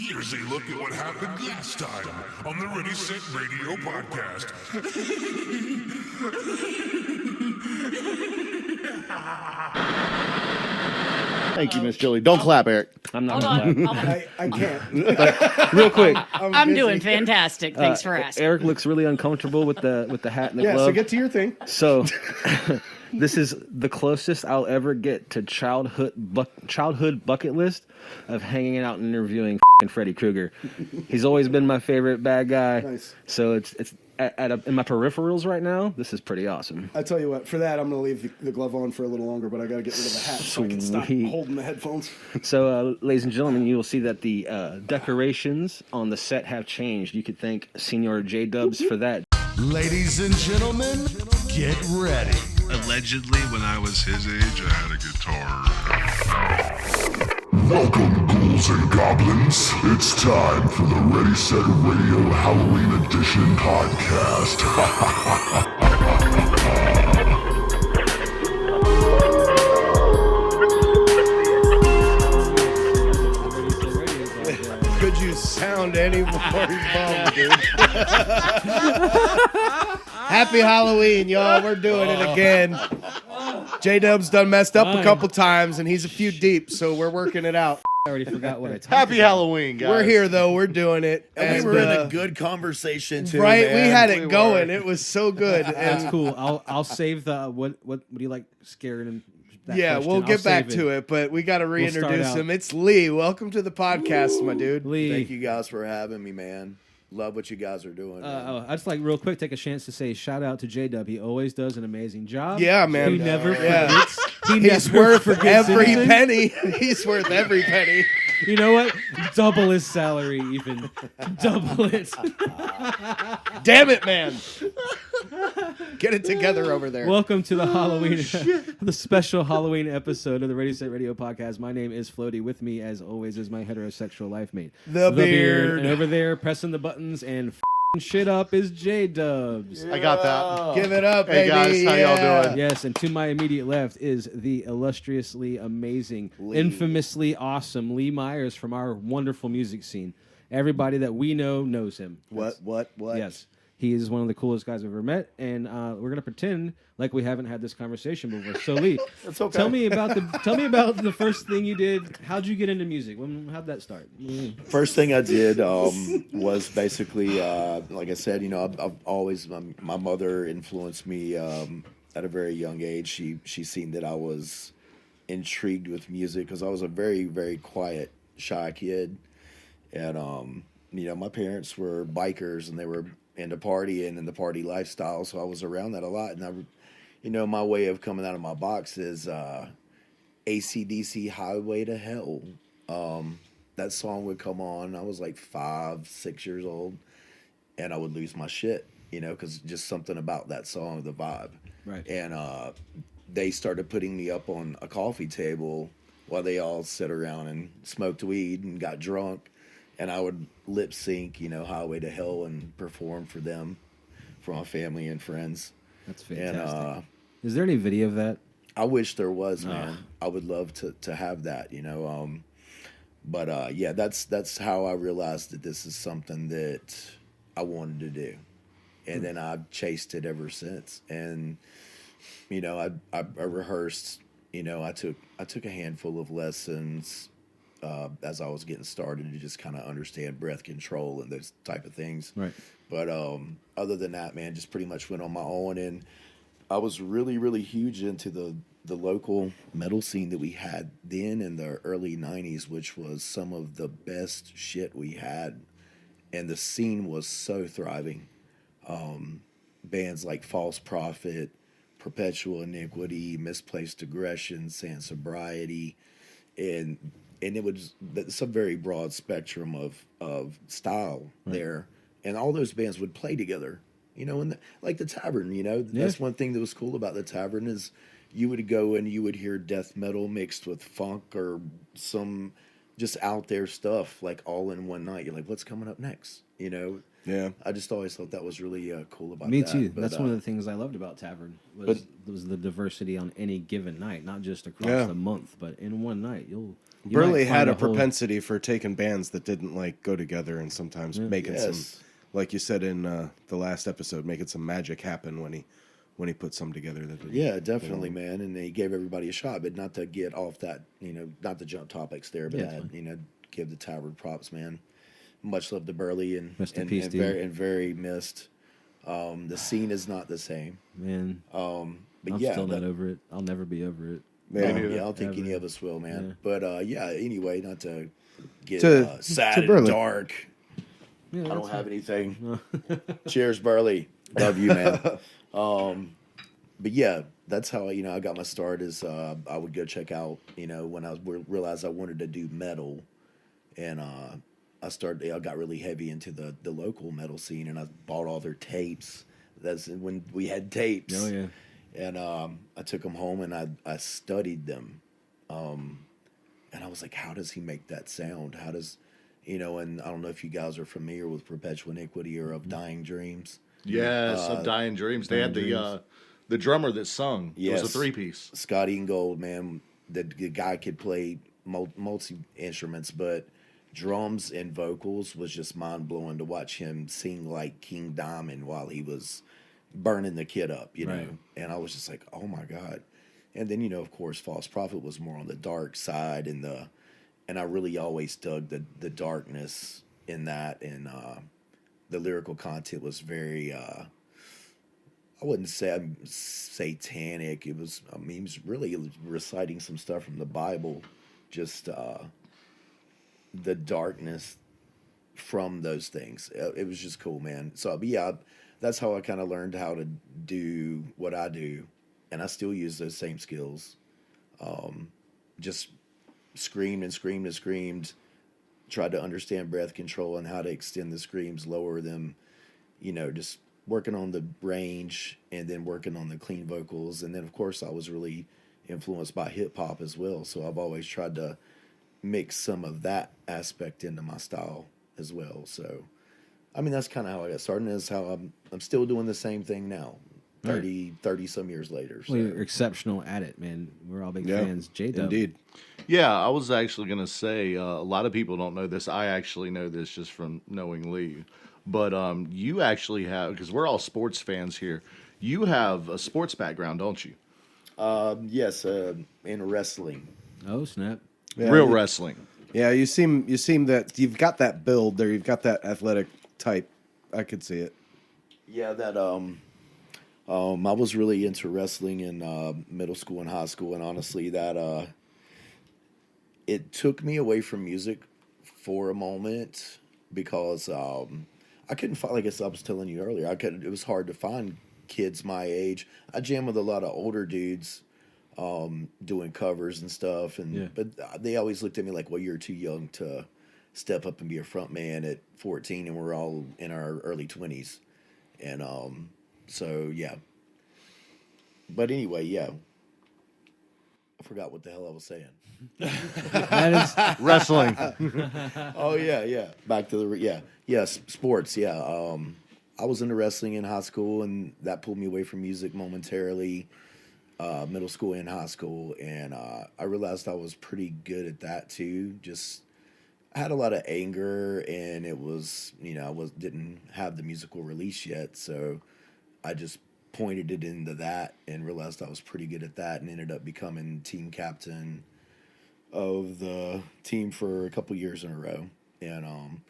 Here's a look at what happened last time on the Ready Set Radio podcast. Thank you, Miss Julie. Don't clap, Eric. I'm not Hold gonna on. clap. I can't. But real quick, I'm doing fantastic. Thanks for asking. Eric looks really uncomfortable with the hat and the Yeah, glove. so get to your thing. So this is the closest I'll ever get to childhood bucket list of hanging out and interviewing Freddy Krueger. He's always been my favorite bad guy. Nice. So it's in my peripherals right now. This is pretty awesome. I tell you what, for that, I'm going to leave the glove on for a little longer, but I got to get rid of the hat so I can stop Sweet. holding the headphones. So, ladies and gentlemen, you will see that the decorations on the set have changed. You could thank Senior J-Dubs for that. Ladies and gentlemen, get ready. Allegedly, when I was his age, I had a guitar. Welcome, ghouls and goblins. It's time for the Ready Set Radio Halloween Edition podcast. Could you sound any more bummed, dude? Happy Halloween, y'all. We're doing it again. J-Dub's done messed up a couple times, and he's a few deep, so we're working it out. I already forgot what I talked Happy about. Halloween, guys. We're here, though. We're doing it. And we were in a good conversation, too, Right? man. We had it We going. were. It was so good. That's And cool. I'll save the what do you like scared and that yeah, question. we'll I'll get back save to it, but we got to start reintroduce out. him. It's Lee. Welcome to the podcast, my dude. Lee. Thank you guys for having me, man. Love what you guys are doing. man. I just like real quick take a chance to say shout out to J-Dub. He always does an amazing job. Yeah, man. He never Yeah. forgets. He's never worth forgets every anything. penny. He's worth every penny. You know what? Double his salary, even. Double it. Damn it, man. Get it together over there. Welcome to the Halloween, the special Halloween episode of the Ready Set Radio podcast. My name is Floaty. With me, as always, is my heterosexual life mate, The Beard. And over there, pressing the buttons and f***ing shit up is J-Dubs. I got that. Give it up, Hey, baby. guys, how y'all doing? Yes, and to my immediate left is the illustriously amazing, Lee. infamously awesome Lee Myers from our wonderful music scene. Everybody that we know knows him. What? Yes. He is one of the coolest guys I've ever met, and we're gonna pretend like we haven't had this conversation before. So Lee, It's okay. tell me about the first thing you did. How'd you get into music? How'd that start? First thing I did was basically, like I said, I've always, my mother influenced me at a very young age. She seen that I was intrigued with music because I was a very, very quiet, shy kid. And, my parents were bikers and they were into partying and the party lifestyle. So I was around that a lot. And my way of coming out of my box is AC/DC Highway to Hell. That song would come on. I was like 5, 6 years old and I would lose my shit, because just something about that song, the vibe. Right. And they started putting me up on a coffee table while they all sat around and smoked weed and got drunk. And I would lip sync, Highway to Hell and perform for them, for my family and friends. That's fantastic. And Is there any video of that? I wish there was, man. I would love to have that, But yeah, that's how I realized that this is something that I wanted to do. And then I've chased it ever since. And, I rehearsed, I took a handful of lessons as I was getting started to just kind of understand breath control and those type of things. Right. But other than that, man, just pretty much went on my own. And I was really, really huge into the local metal scene that we had then in the early 90s, which was some of the best shit we had. And the scene was so thriving. Bands like False Prophet, Perpetual Iniquity, Misplaced Aggression, Sans Sobriety, and it was some very broad spectrum of style there. And all those bands would play together, like the Tavern, That's one thing that was cool about the Tavern is you would go and you would hear death metal mixed with funk or some just out there stuff, like all in one night. You're like, what's coming up next? Yeah. I just always thought that was really cool about Me that. too. But, That's one of the things I loved about Tavern was the diversity on any given night, not just across the month, but in one night. Burley might had find a a whole- propensity for taking bands that didn't like go together and sometimes making some, Yes. like you said in the last episode, making some magic happen when he put some together. That didn't Yeah, definitely, man. And he gave everybody a shot, but not to get off that, not to jump topics there, but Yeah, it's give the Tavern props, man. Much love to Burley and Rest in and, peace, and dude. very missed. The scene is not the same. Man, But I'm yeah, still not over it. I'll never be over it. I Yeah. don't think any of us will, man. Yeah. But anyway, not to get To sad and Burley. dark. Yeah, I that's don't have anything. Cheers, Burley. Love you, man. But yeah, that's how I got my start. Is I would go check out when I realized I wanted to do metal, and I got really heavy into the local metal scene, and I bought all their tapes. That's when we had tapes. Oh yeah. And I took them home and I studied them, and I was like, how does he make that sound? How does and I don't know if you guys are familiar with Perpetual Iniquity or Of Dying Dreams. Yes, of Dying Dreams. They had the drummer that sung. It was a Yes. 3-piece. Scott Ingold, man, the guy could play multi instruments, but drums and vocals was just mind blowing to watch him sing like King Diamond while he was burning the kid up, Right. And I was just like, oh my god. And then of course, False Prophet was more on the dark side, and I really always dug the darkness in that, and the lyrical content was very. I wouldn't say I'm satanic. It was, he was really reciting some stuff from the Bible, just the darkness from those things. It was just cool, man. So, but yeah, that's how I kind of learned how to do what I do, and I still use those same skills. Just screamed and screamed and screamed, tried to understand breath control and how to extend the screams, lower them, just working on the range and then working on the clean vocals. And then, of course, I was really influenced by hip hop as well. So I've always tried to mix some of that aspect into my style as well. So, I mean, that's kind of how I got started. And that's how I'm still doing the same thing now, 30 some years later. So. Well, you're exceptional at it, man. We're all big Yeah, fans. J-Dub. indeed. Yeah, I was actually going to say, a lot of people don't know this. I actually know this just from knowing Lee. But you actually have, because we're all sports fans here, you have a sports background, don't you? Yes, in wrestling. Oh, snap. Yeah, Real wrestling. Yeah, you seem that you've got that build there. You've got that athletic type. I could see it. Yeah, that I was really into wrestling in middle school and high school, and honestly, that it took me away from music for a moment because I couldn't find. Like I was telling you earlier, it was hard to find kids my age. I jammed with a lot of older dudes doing covers and stuff, but they always looked at me like, "Well, you're too young to step up and be a front man at 14, and we're all in our early 20s." And so yeah. But anyway, yeah. I forgot what the hell I was saying. That is Wrestling. Oh yeah. Back to the sports. Yeah. I was into wrestling in high school, and that pulled me away from music momentarily. Middle school and high school, and I realized I was pretty good at that too. Just I had a lot of anger, and it was didn't have the musical release yet, so I just pointed it into that and realized I was pretty good at that, and ended up becoming team captain of the team for a couple years in a row, and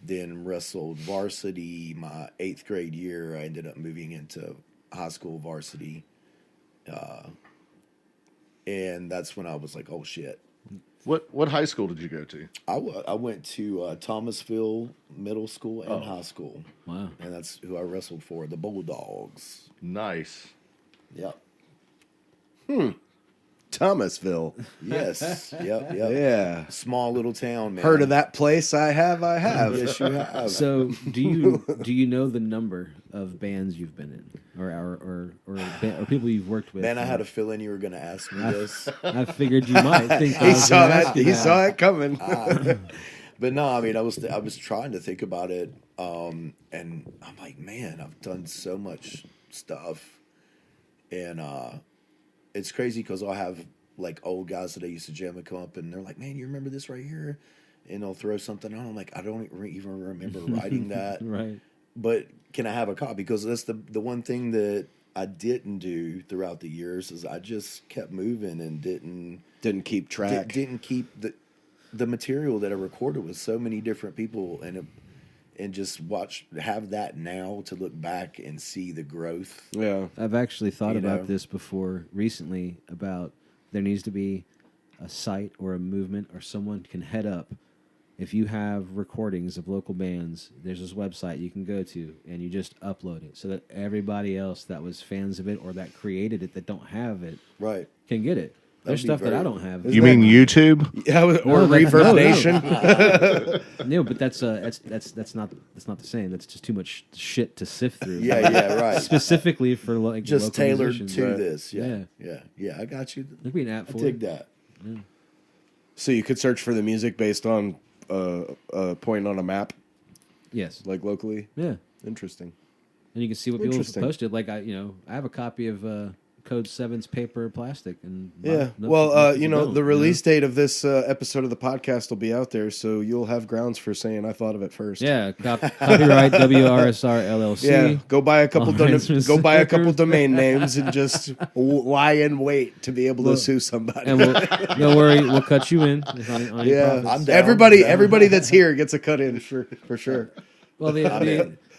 then wrestled varsity my 8th grade year. I ended up moving into high school varsity, and that's when I was like, oh shit. What high school did you go to? I went to Thomasville Middle School and High School. wow. And that's who I wrestled for, the Bulldogs. Nice. Yep. Thomasville. Yes. Yep. Yeah. Small little town, man. Heard of that place? I have. Yes, you have. So, do you know the number of bands you've been in, or people you've worked with? Man, I had a feeling you were going to ask me this. I figured you might think He saw that. He saw it coming. But no, I mean, I was trying to think about it, and I'm like, man, I've done so much stuff, and it's crazy because I'll have like old guys that I used to jam would come up and they're like, "Man, you remember this right here?" And they'll throw something on. I'm like, I don't even remember writing that. Right. But can I have a copy? Because that's the one thing that I didn't do throughout the years is I just kept moving and Didn't keep track. didn't keep the material that I recorded with so many different people and just have that now to look back and see the growth. Yeah. I've actually thought You about know? this before recently about there needs to be a site or a movement or someone can head up. If you have recordings of local bands, there's this website you can go to and you just upload it so that everybody else that was fans of it or that created it that don't have it Right. can get it. There's That'd be stuff that I very- don't have. You mean YouTube? Yeah, or No, Reverb no. Nation. No, but that's not the same. That's just too much shit to sift through. Yeah, right. Specifically for like Just local tailored musicians. to Right. this. Yeah. I got you. There'd be an app I for dig it. that. So you could search for the music based on a point on a map, Yes. like locally. Yeah. Interesting. And you can see what people have Interesting. posted. Like I have a copy of Code 7's Paper Plastic, and Yeah. most Well, people don't, the release date of this episode of the podcast will be out there, so you'll have grounds for saying I thought of it first. Yeah, copyright WRSR LLC. Yeah, go buy a couple. All kinds of Go buy a couple stickers. domain names and just lie in wait to be able to sue somebody. And don't worry, we'll cut you in. On your yeah, profits. I'm down. everybody that's here gets a cut in for sure. Well,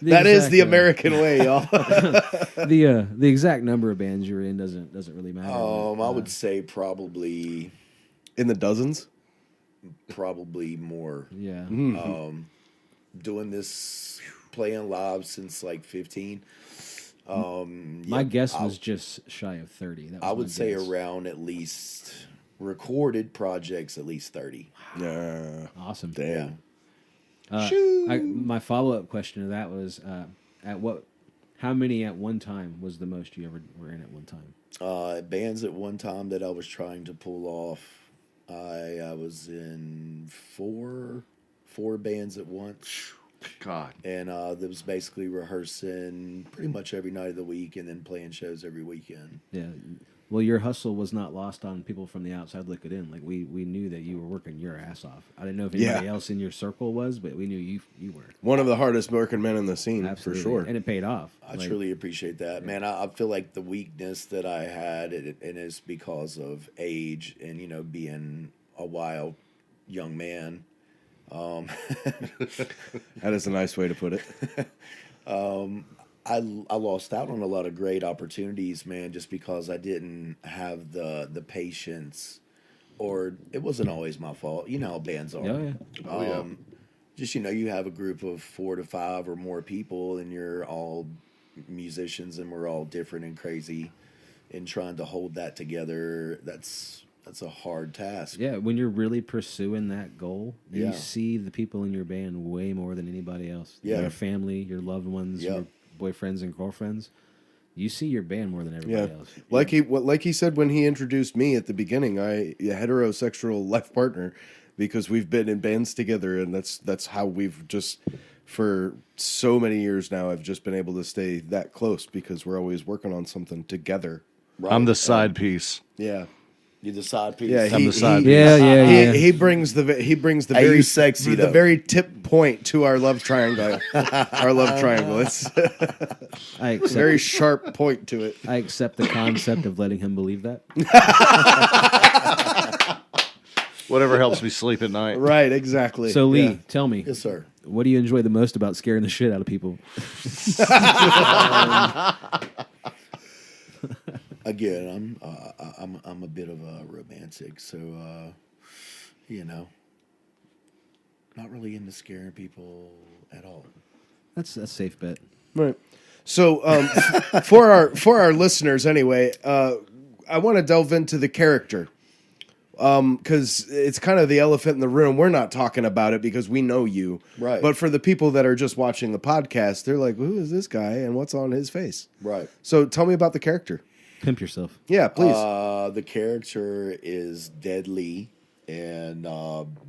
That is the American way, y'all. the exact number of bands you're in doesn't really matter. I would say probably In the dozens. more. Yeah. Doing this, playing live since like 15. My guess was just shy of 30. That was I would my say guess. around at least recorded projects, at least 30. Yeah. Awesome. Damn. My follow-up question to that was, how many at one time was the most you ever were in at one time? Bands at one time that I was trying to pull off. I was in four bands at once. God. And that was basically rehearsing pretty much every night of the week and then playing shows every weekend. Yeah. Well, your hustle was not lost on people from the outside looking in. Like we knew that you were working your ass off. I didn't know if anybody else in your circle was, but we knew you were. One of the hardest working men in the scene, Absolutely. for sure. And it paid off. I truly appreciate that, man. I feel like the weakness that I had, and it's because of age and being a wild young man. That is a nice way to put it. I lost out on a lot of great opportunities, man, just because I didn't have the patience, or it wasn't always my fault. You know how bands are. Oh, yeah. Just you have a group of 4 to 5 or more people, and you're all musicians, and we're all different and crazy, and trying to hold that together. That's a hard task. Yeah, when you're really pursuing that goal, you Yeah. see the people in your band way more than anybody else. Yeah. Your family, your loved ones, Yeah. your boyfriends and girlfriends. You see your band more than everybody else. Like he said when he introduced me at the beginning, a heterosexual life partner, because we've been in bands together, and that's how we've just for so many years now. I've just been able to stay that close because we're always working on something together. Right? I'm the side piece. Yeah. You're the side piece. Yeah, I'm the side piece. Yeah. He brings the Hey, very you sexy, the though. very tip point to our love triangle. Our love triangle. It's I a accept, very sharp point to it. I accept the concept of letting him believe that. Whatever helps me sleep at night. Right, exactly. So, Lee, Yeah. tell me, Yes, sir. what do you enjoy the most about scaring the shit out of people? Again, I'm a bit of a romantic, so not really into scaring people at all. That's a safe bet. Right. So, for our listeners, anyway, I want to delve into the character, because it's kind of the elephant in the room. We're not talking about it because we know you, Right. But for the people that are just watching the podcast, they're like, "Who is this guy and what's on his face?" Right. So, tell me about the character. Pimp yourself. Yeah, please. The character is DeadLee, and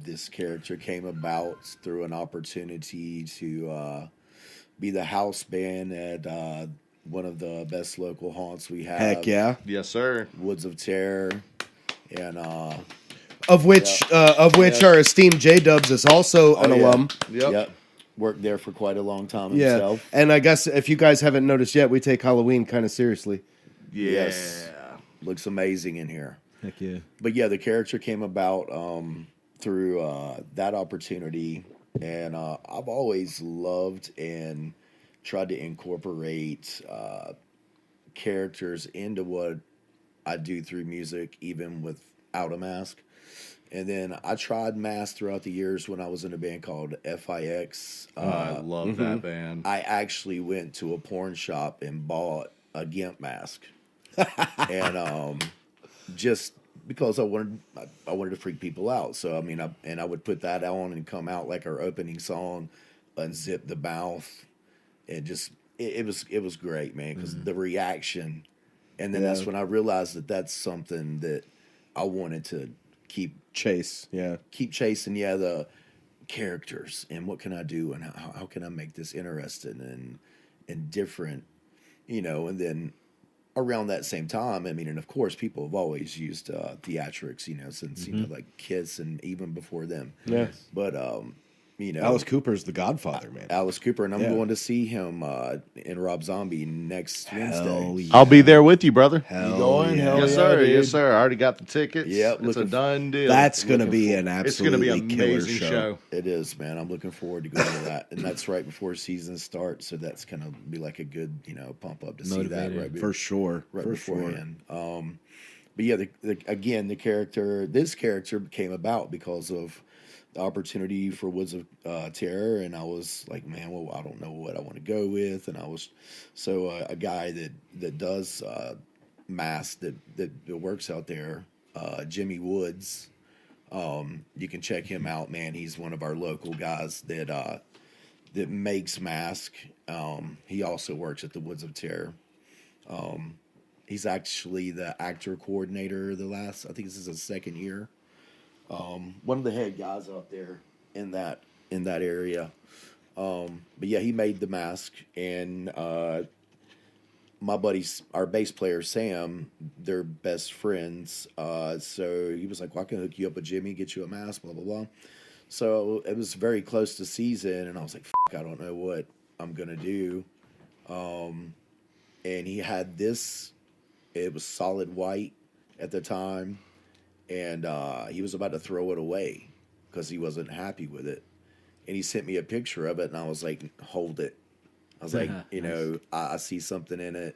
this character came about through an opportunity to be the house band at one of the best local haunts we have. Heck yeah. Yes, sir. Woods of Terror. and Of which our esteemed J Dubs is also an alum. Yep. Worked there for quite a long time Yeah, himself. and I guess if you guys haven't noticed yet, we take Halloween kind of seriously. Yeah. Yes. Looks amazing in here. Heck yeah. But yeah, the character came about through that opportunity, and I've always loved and tried to incorporate characters into what I do through music, even without a mask. And then I tried masks throughout the years when I was in a band called FIX. I love that band. I actually went to a porn shop and bought a GIMP mask, and just because I wanted to freak people out. So I mean, I would put that on and come out like our opening song, unzip the mouth, and just it was great, man, because the reaction, and then that's when I realized that that's something that I wanted to keep chasing. The characters and what can I do and how can I make this interesting and different, and then around that same time, I mean, and of course people have always used theatrics, since like Kiss and even before them. Yeah. But Alice Cooper's the Godfather, man. Alice Cooper, and I'm going to see him in Rob Zombie next Wednesday. Yeah. I'll be there with you, brother. You going? Hell Yes, yeah, sir. dude. Yes, sir. I already got the tickets. Yep, It's a done deal. That's going to be an It's going to absolutely be an killer amazing show. It is, man. I'm looking forward to going to that, and that's right before season starts, so that's gonna be like a good, pump up to see that Motivated. right For sure. right For beforehand. But yeah, the character, this character came about because of the opportunity for Woods of Terror, and I was like, man, well, I don't know what I want to go with, and I was a guy that does masks that works out there, Jimmy Woods. You can check him out, man. He's one of our local guys that makes masks. He also works at the Woods of Terror. He's actually the actor coordinator I think this is his second year. One of the head guys up there in that area. But yeah, he made the mask, and my buddies, our bass player Sam, they're best friends. So he was like, well, I can hook you up with Jimmy, get you a mask, blah blah blah. So it was very close to season, and I was like, I don't know what I'm gonna do. And he had this. It was solid white at the time, and he was about to throw it away because he wasn't happy with it. And he sent me a picture of it, and I was like, hold it. I was like, Nice. I see something in it.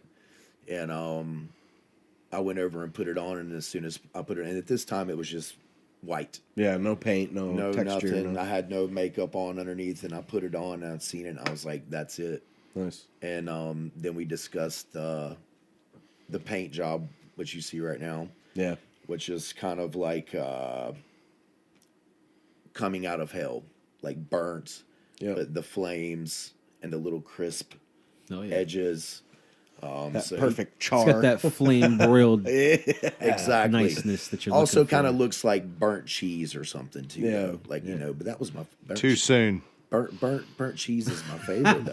And I went over and put it on, and as soon as I put it in, at this time it was just white. Yeah, no paint, no texture. Nothing. No. I had no makeup on underneath, and I put it on, and I'd seen it, and I was like, that's it. Nice. And then we discussed the paint job, which you see right now. Yeah. Which is kind of like coming out of hell, like burnt, but the flames and the little crisp edges. That so perfect It's char. got that flame broiled exactly niceness that you're also looking for. kind of looks like burnt cheese or something too. Yeah. Though. Like but that was my Too soon. burnt cheese is my favorite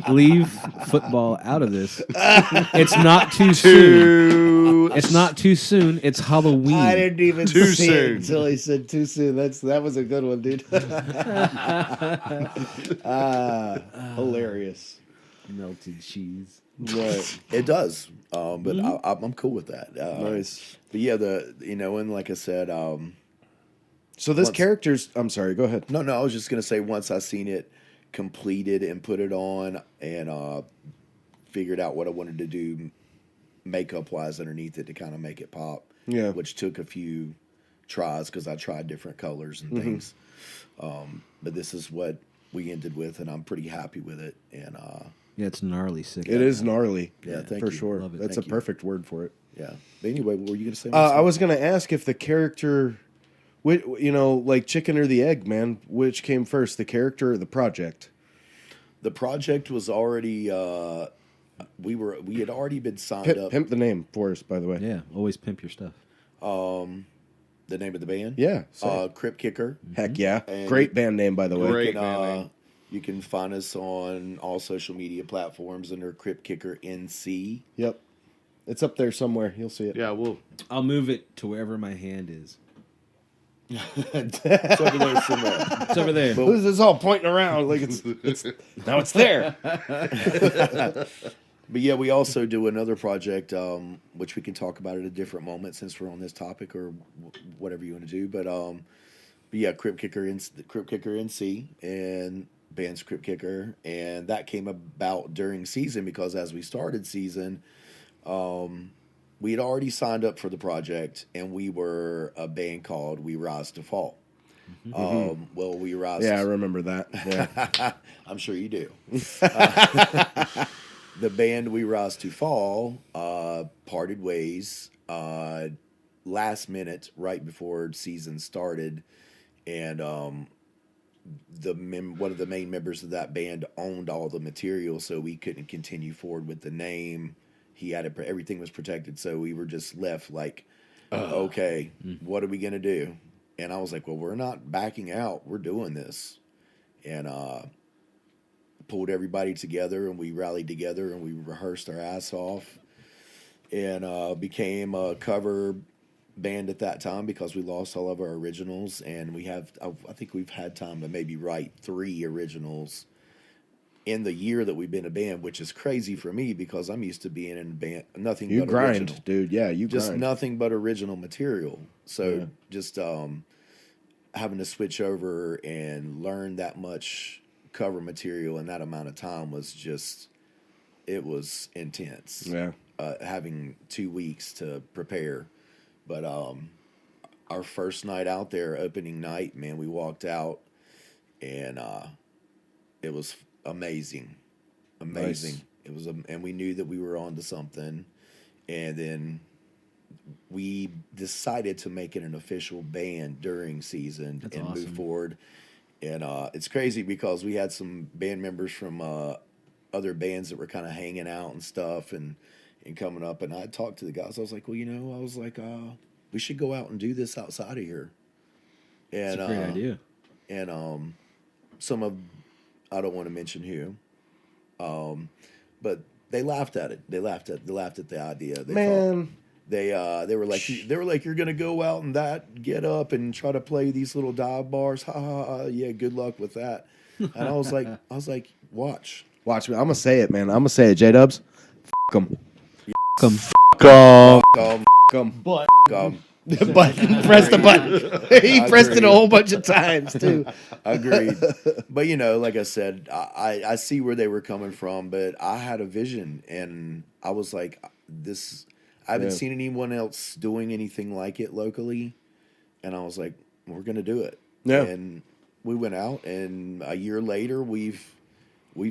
though. Leave football out of this. It's not too soon. It's not too soon. It's Halloween. I didn't even Too see soon. it until he said too soon. That was a good one, dude. Hilarious. Melted cheese. Right. It does, but I'm cool with that. Nice. But yeah, and like I said, So this Once- character's. I'm sorry. Go ahead. no, I was just gonna say once I seen it completed and put it on and figured out what I wanted to do makeup wise underneath it to kind of make it pop. Yeah. Which took a few tries because I tried different colors and things. But this is what we ended with, and I'm pretty happy with it. And Yeah, it's gnarly sick. It is gnarly. Yeah, thank for you. sure. Love it. That's Thank a you. perfect word for it. yeah. But anyway, what were you gonna say? I was gonna ask if the character, like chicken or the egg, man. Which came first, the character or the project? The project was already we had already been signed up. Pimp the name for us, by the way. Yeah, always pimp your stuff. The name of the band, Yeah. So. Crypt Kicker. Heck yeah. And- Great band name, by the way. Great. You can, band name. you can find us on all social media platforms under Crypt Kicker NC. Yep. It's up there somewhere. You'll see it. Yeah, well, I'll move it to wherever my hand is. It's over there somewhere. It's over there. This is all pointing around like it's now it's there. But yeah, we also do another project, which we can talk about at a different moment since we're on this topic or whatever you want to do. But yeah, Crypt Kicker NC and band's Crypt Kicker, and that came about during season because as we started season, we had already signed up for the project, and we were a band called We Rise to Fall. Well, We Rise. Yeah, I remember that. Yeah. I'm sure you do. The band We Rise to Fall parted ways last minute, right before season started, and one of the main members of that band owned all the material, so we couldn't continue forward with the name. He had it, everything was protected, so we were just left like, okay, what are we gonna do? And I was like, well, we're not backing out. We're doing this, and pulled everybody together, and we rallied together, and we rehearsed our ass off, and became a cover band at that time because we lost all of our originals, and I think we've had time to maybe write 3 originals in the year that we've been a band, which is crazy for me because I'm used to being in a band, nothing You but grind, original. dude. Yeah, you Just grind. nothing but original material. So just having to switch over and learn that much cover material in that amount of time was just, it was intense. Yeah. Having 2 weeks to prepare. But our first night out there, opening night, man, we walked out and it was amazing. Nice. It was, and we knew that we were on to something. And then we decided to make it an official band during season. That's and awesome. move forward. And it's crazy because we had some band members from other bands that were kind of hanging out and stuff and coming up. And I talked to the guys. I was like, well, we should go out and do this outside of here. And, That's a great idea. And I don't want to mention who, but they laughed at it. They laughed at the idea. They Man. They were like, you're gonna go out and get up and try to play these little dive bars. Ha ha ha. Yeah, good luck with that. And I was like, watch me. I'm gonna say it, man. I'm gonna say it. J-Dubs. F them. but The button. Press the button. He pressed it a whole bunch of times too. agreed. But like I said, I see where they were coming from, but I had a vision, and I was like, this. I haven't seen anyone else doing anything like it locally, and I was like, we're gonna do it. Yeah. And we went out, and a year later, we've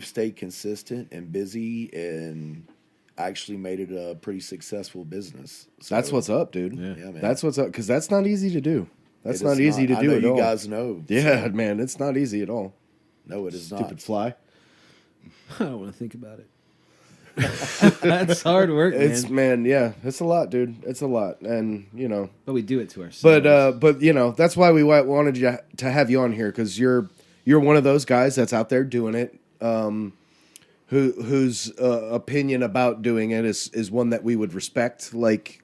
stayed consistent and busy, and actually made it a pretty successful business. So, That's what's up, dude. Yeah, man. That's what's up, because that's not easy to do. That's It not is easy to I do know at you all. guys know. Yeah, man, it's not easy at all. No, it is Stupid not. fly. I don't want to think about it. That's hard work, man. It's a lot, dude. It's a lot, and But we do it to ourselves. but that's why we wanted you to have you on here, because you're one of those guys that's out there doing it, whose opinion about doing it is one that we would respect, like,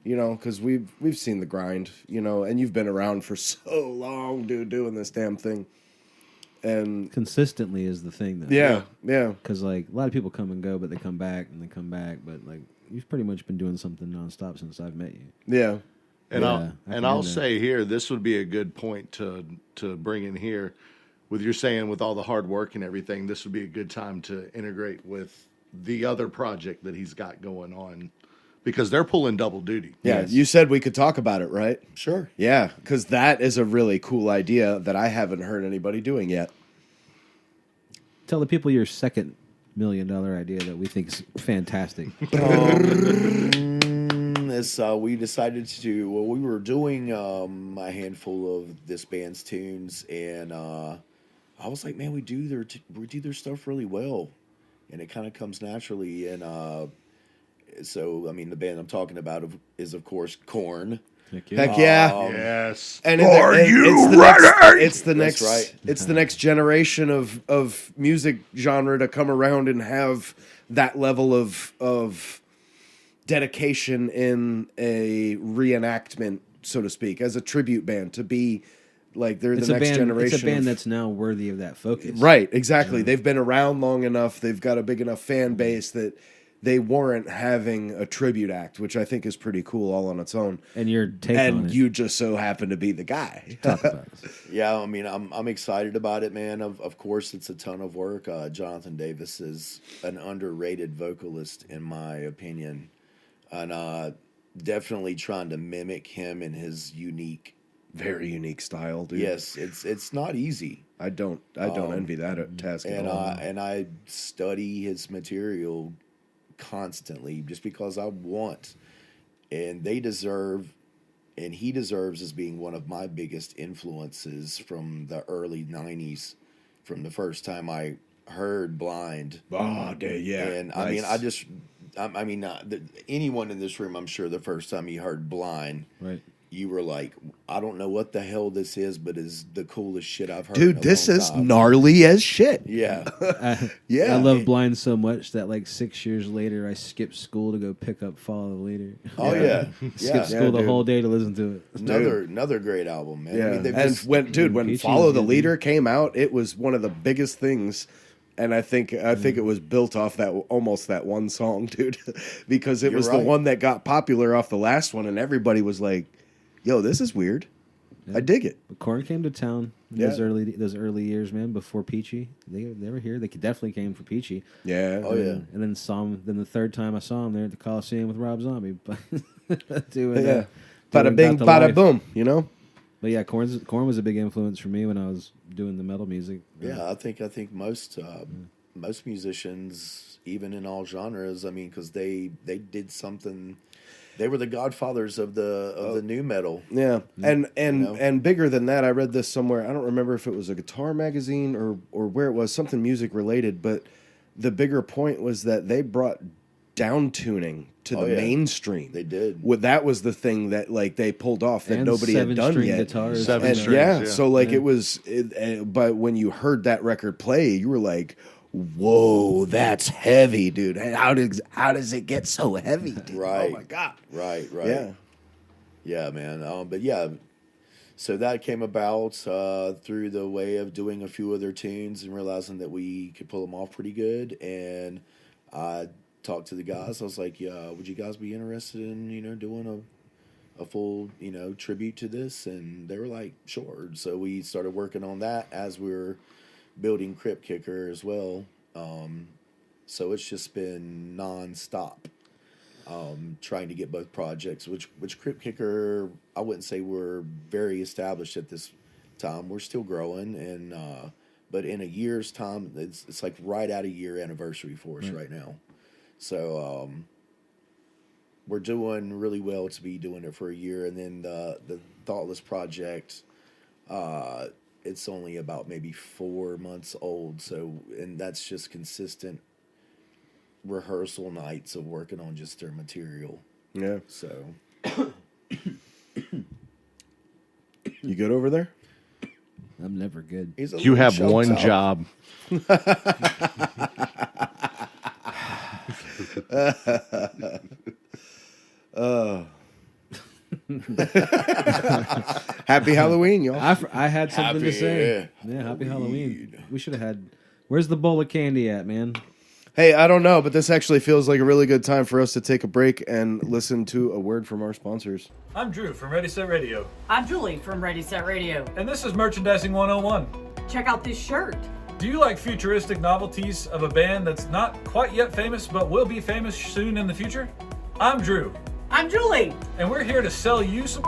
because we've seen the grind, and you've been around for so long, dude, doing this damn thing. And Consistently is the thing, though. yeah. Because like a lot of people come and go, but they come back and they come back. But like you've pretty much been doing something nonstop since I've met you. Yeah. And Yeah, I can I'll hear that. say here, this would be a good point to bring in here. With your saying, with all the hard work and everything, this would be a good time to integrate with the other project that he's got going on, because they're pulling double duty. Yeah, Yes. you said we could talk about it, right? Sure. Yeah, because that is a really cool idea that I haven't heard anybody doing yet. Tell the people your $2 million idea that we think is fantastic. We decided to do, well, we were doing a handful of this band's tunes, and I was like, man, we do their stuff really well, and it kind of comes naturally. And so, I mean, the band I'm talking about is, of course, Korn. Heck Heck yeah. Yes. And Are you it's the That's next right. it's the next generation of music genre to come around and have that level of dedication in a reenactment, so to speak, as a tribute band to be like they're the next generation. It's a band that's now worthy of that focus. Right, exactly. They've been around long enough. They've got a big enough fan base that they warrant having a tribute act, which I think is pretty cool all on its own. And your take on And it. you just so happen to be the guy. Talk about it. Yeah, I mean, I'm excited about it, man. Of course, it's a ton of work. Jonathan Davis is an underrated vocalist, in my opinion, and definitely trying to mimic him in his unique, Very unique style, dude. Yes, it's not easy. I don't envy that task at all. And I study his material constantly just because I want, and he deserves as being one of my biggest influences from the early 90s, from the first time I heard Blind. Oh, yeah. And nice. Anyone in this room, I'm sure the first time you heard Blind, Right. you were like, I don't know what the hell this is, but it's the coolest shit I've heard. Dude, in a this long is time. gnarly as shit. Yeah. Yeah. I love Blind so much that like 6 years later, I skipped school to go pick up Follow the Leader. Oh yeah. Skipped Yeah. school the dude. whole day to listen to it. Another great album, man. Yeah. I mean, they've And just- when Peachy Follow was the good, Leader came out, it was one of the biggest things. And I think it was built off almost that one song, dude, because it You're was right. the one that got popular off the last one, and everybody was like, "Yo, this is weird. I dig it." But Korn came to town in Yeah. those early years, man. Before Peachy, they were here. They definitely came for Peachy. Yeah. Oh yeah. And then saw him. Then the third time I saw him there at the Coliseum with Rob Zombie, doing Yeah. doing Bada bing, Got the bada Life. boom. You know. But yeah, Korn was a big influence for me when I was doing the metal music. Yeah, I think most musicians, even in all genres, I mean, because they did something. They were the godfathers of the new metal. Yeah, and know? and bigger than that, I read this somewhere. I don't remember if it was a guitar magazine or where it was, something music related. But the bigger point was that they brought down tuning to the yeah. mainstream. They did. That was the thing that like they pulled off that And nobody had done seven-string yet. guitars. Seven And strings, yeah, yeah. so like it was. But when you heard that record play, you were like, "Whoa, that's heavy, dude! How does it get so heavy, dude? Right. Oh my god!" Right. Yeah. Yeah, man. But yeah, so that came about through the way of doing a few other tunes and realizing that we could pull them off pretty good. And I talked to the guys. I was like, "Yeah, would you guys be interested in doing a full tribute to this?" And they were like, "Sure." So we started working on that as we were building Crypt Kicker as well. So it's just been nonstop. Trying to get both projects, which Crypt Kicker, I wouldn't say we're very established at this time. We're still growing, and but in a year's time, it's like right at a year anniversary for us right now. So we're doing really well to be doing it for a year, and then the Thoughtless project, it's only about maybe 4 months old. So, and that's just consistent rehearsal nights of working on just their material. Yeah. So You good over there? I'm never good. he's a You little have choked one up. job. Happy Halloween, y'all. I had something to say. Happy Yeah, happy Halloween. Halloween. We should have had. Where's the bowl of candy at, man? Hey, I don't know, but this actually feels like a really good time for us to take a break and listen to a word from our sponsors. I'm Drew from Ready Set Radio, I'm Julie from Ready Set Radio. and this is Merchandising 101. Check out this shirt. Do you like futuristic novelties of a band that's not quite yet famous but will be famous soon in the future? I'm Drew, I'm Julie. and we're here to sell you some.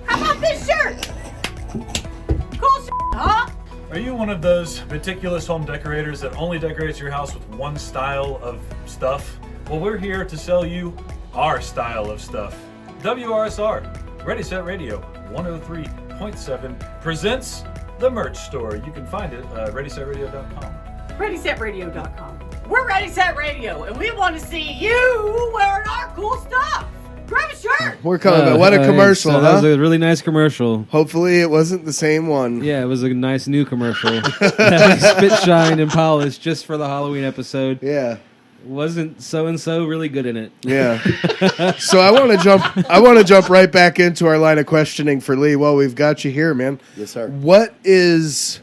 How about this shirt? Cool shit, huh? Are you one of those meticulous home decorators that only decorates your house with one style of stuff? Well, we're here to sell you our style of stuff. WRSR, Ready Set Radio 103.7 presents the merch store. You can find it at ReadySetRadio.com. ReadySetRadio.com. We're Ready Set Radio, and we want to see you wearing our cool stuff. Grab a shirt. We're coming back. What a commercial, so huh? That was a really nice commercial. Hopefully it wasn't the same one. Yeah, it was a nice new commercial. That was spit shine and polished just for the Halloween episode. Yeah. wasn't so and so really good in it? Yeah. So I want to jump right back into our line of questioning for Lee. Well, we've got you here, man. Yes, sir. What is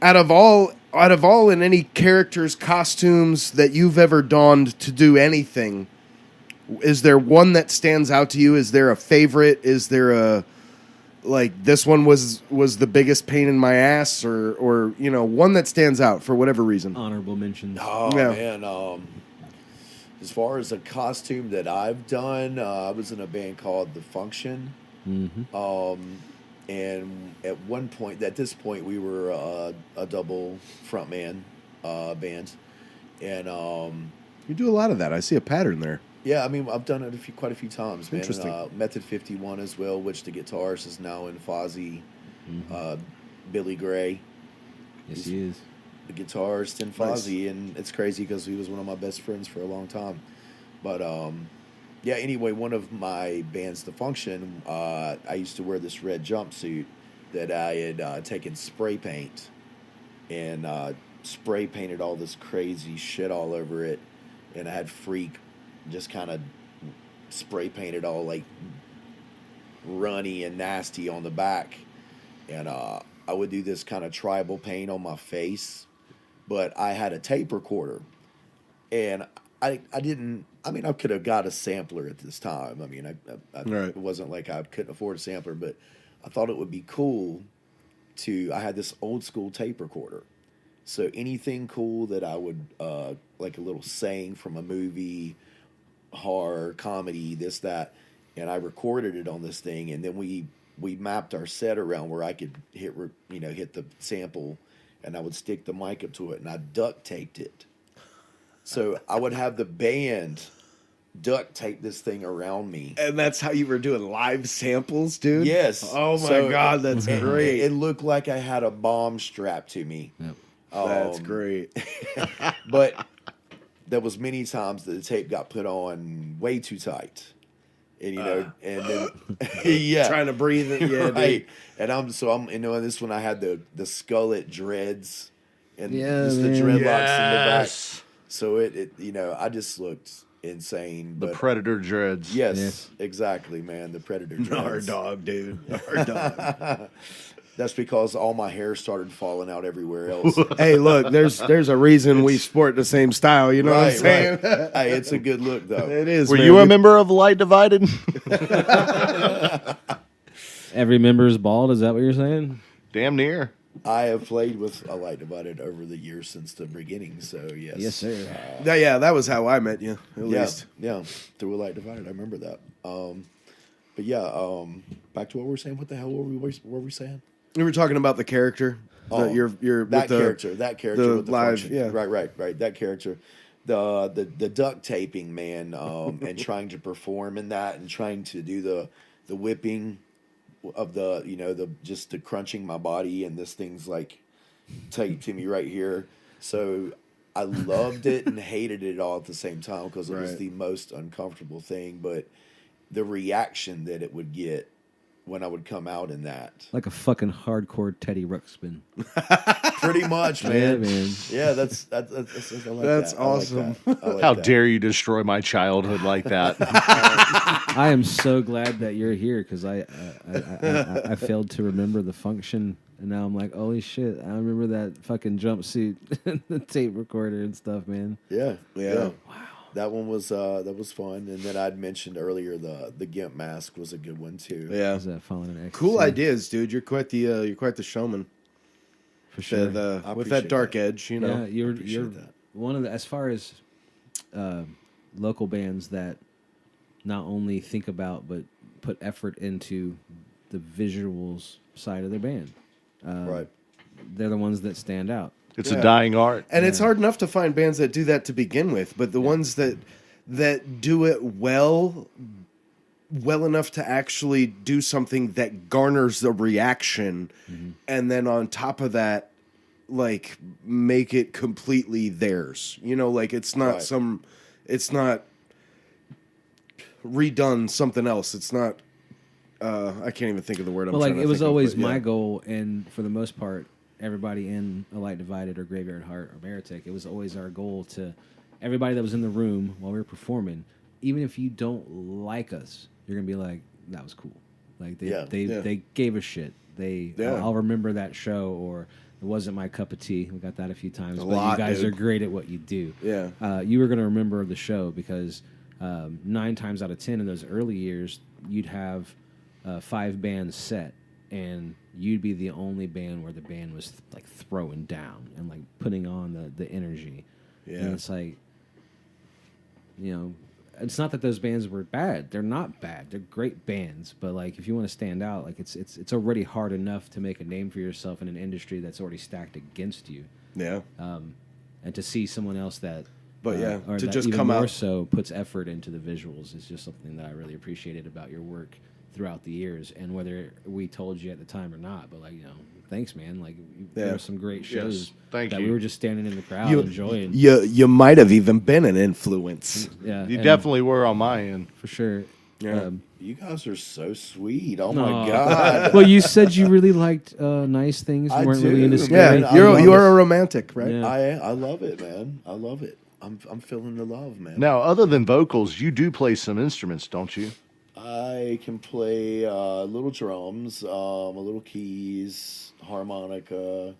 out of all in any characters, costumes that you've ever donned to do anything, is there one that stands out to you? Is there a favorite? Is there a like this one was the biggest pain in my ass, or one that stands out for whatever reason? Honorable mentions. Oh Yeah. man, as far as a costume that I've done, I was in a band called The Function. And at this point, we were a double frontman band, and You do a lot of that. I see a pattern there. yeah, I mean, I've done it quite a few times, man. Interesting. Method 51 as well, which the guitarist is now in Fozzy. Billy Gray, Yes, he is. the guitarist in Fozzy, and it's crazy because he was one of my best friends for a long time. But yeah, anyway, one of my bands, The Function, I used to wear this red jumpsuit that I had taken spray paint and spray painted all this crazy shit all over it, and I had Freak just kind of spray painted all like runny and nasty on the back, and I would do this kind of tribal paint on my face, but I had a tape recorder, and I could have got a sampler at this time. I mean, Right. It wasn't like I couldn't afford a sampler, but I thought it would be cool I had this old school tape recorder. So anything cool that I would, like a little saying from a movie, horror, comedy, this, that, and I recorded it on this thing, and then we mapped our set around where I could hit the sample, and I would stick the mic up to it, and I duct taped it. So I would have the band duct tape this thing around me. And that's how you were doing live samples, dude? Yes. Oh my So God, that's great. It looked like I had a bomb strapped to me. Yep. That's great. But there was many times that the tape got put on way too tight. And and then yeah. Trying to breathe it. Yeah, Right. And I'm this one I had the skullet dreads and Yeah, just the man. dreadlocks in the back. Yes. So it I just looked insane. The But Predator dreads. yes, Yes. exactly, man. The Predator dreads. Our dog, dude. Our dog. That's because all my hair started falling out everywhere else. Hey, look, there's a reason we sport the same style. You know what I'm saying? Right. Hey, it's a good look though. It is. Were man. you a member of Light Divided? Every member is bald. Is that what you're saying? Damn near. I have played with a Light Divided over the years since the beginning, so yes. Yes, sir. Yeah, that was how I met you. At Yeah, least. yeah, through a Light Divided. I remember that. But yeah, back to what we were saying. What the hell were we saying? We were talking about the character. Oh, You're that with character the with the live, function. yeah. Right. That character, the duct taping, man, and trying to perform in that, and trying to do the whipping of the crunching my body, and this thing's like taped to me right here. So I loved it and hated it all at the same time because it was Right. the most uncomfortable thing. But the reaction that it would get when I would come out in that. Like a fucking hardcore Teddy Ruxpin. Pretty much, Yeah, man. man. Yeah, that's I like That's that. I like awesome. that. I like How that. dare you destroy my childhood like that? I am so glad that you're here because I failed to remember the function, and now I'm like, holy shit! I remember that fucking jumpsuit, and the tape recorder and stuff, man. Yeah. Yeah. Wow. That one was fun, and then I'd mentioned earlier the gimp mask was a good one too. Yeah. Is that following an Cool ecstasy? ideas, dude. You're quite the showman. for sure. With that appreciate dark that. edge, you know. Yeah, you're Appreciate that. one of the, as far as local bands that not only think about but put effort into the visuals side of their band. Right. They're the ones that stand out. It's Yeah. a dying art. And it's hard enough to find bands that do that to begin with, but the ones that do it well enough to actually do something that garners a reaction, and then on top of that, like make it completely theirs. You know, like it's not Right. it's not redone something else. It's not. I can't even think of the word. I'm Well, like trying to it was think of, always but yeah. my goal, and for the most part, everybody in A Light Divided or Graveyard Heart or Meritic, it was always our goal to everybody that was in the room while we were performing, even if you don't like us, you're gonna be like, that was cool. Like they gave a shit. I'll remember that show, or it wasn't my cup of tea. We got that a few times, but you guys are great at what you do. Yeah. You were gonna remember the show because 9 times out of 10 in those early years, you'd have 5 bands set, and you'd be the only band where the band was like throwing down and like putting on the energy. Yeah. And it's like, you know, it's not that those bands were bad. They're not bad. They're great bands. But like, if you want to stand out, like it's already hard enough to make a name for yourself in an industry that's already stacked against you. Yeah. And to see someone else that, But yeah, or to that just even come more out- so puts effort into the visuals is just something that I really appreciated about your work throughout the years. And whether we told you at the time or not, but like, you know, thanks, man. Like, there were some great shows thank that you. we were just standing in the crowd You, enjoying. you might have even been an influence. Yeah, You and definitely were on my end. for sure. Yeah. You guys are so sweet. Oh Aw. my god. Well, you said you really liked nice things. You I weren't really do, into man. scary. Yeah, I you love are it. a romantic, right? Yeah. I love it, man. I love it. I'm feeling the love, man. Now, other than vocals, you do play some instruments, don't you? I can play little drums, a little keys, harmonica.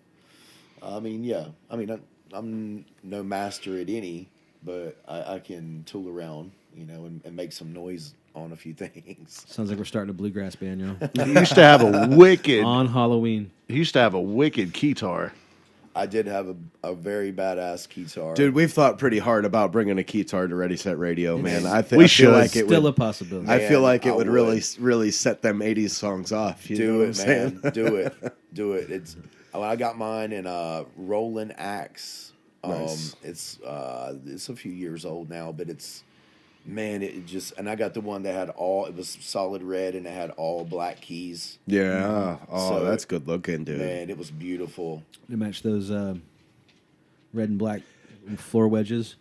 I mean, yeah. I mean, I'm no master at any, but I can tool around, you know, and make some noise on a few things. Sounds like we're starting a bluegrass band, you know. He used to have a wicked. On Halloween. He used to have a wicked keytar. I did have a very badass guitar. Dude, we've thought pretty hard about bringing a keytar to Ready Set Radio, man. I We I feel should. like it Still would. a possibility. I feel Man, like it I would would. really set them '80s songs off. You know Do what I'm it, saying? man. Do it. Do it. It's I got mine in Roland Axe. Nice. It's a few years old now, but it's it just, and I got the one that had it was solid red and it had all black keys. Yeah. Oh, So, that's good looking, dude. Man, it was beautiful. To match those red and black floor wedges.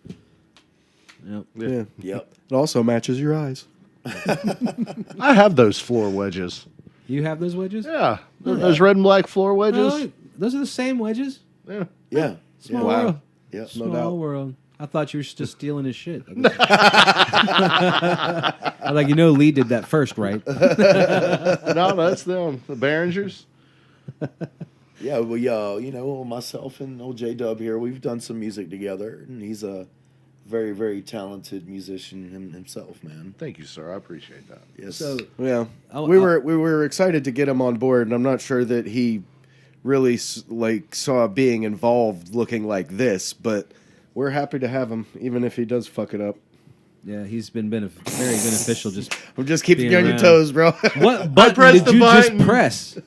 Yep. Yeah. Yep. It also matches your eyes. I have those floor wedges. You have those wedges? Yeah, those red and black floor wedges. Oh, those are the same wedges. Yeah. Yeah. Small Wow. world. Yep. Small doubt. world. I thought you were just stealing his shit. I was like, Lee did that first, right? No, that's them, the Behringers. Yeah, well, myself and old J-Dub here, we've done some music together, and he's a very, very talented musician himself, man. Thank you, sir. I appreciate that. Yes. So, Yeah. I'll- we were excited to get him on board, and I'm not sure that he really saw being involved looking like this, but we're happy to have him, even if he does fuck it up. yeah, he's been very beneficial. Just I'm just keeping Being you on your around. toes, bro. what button pressed did the you button. just press?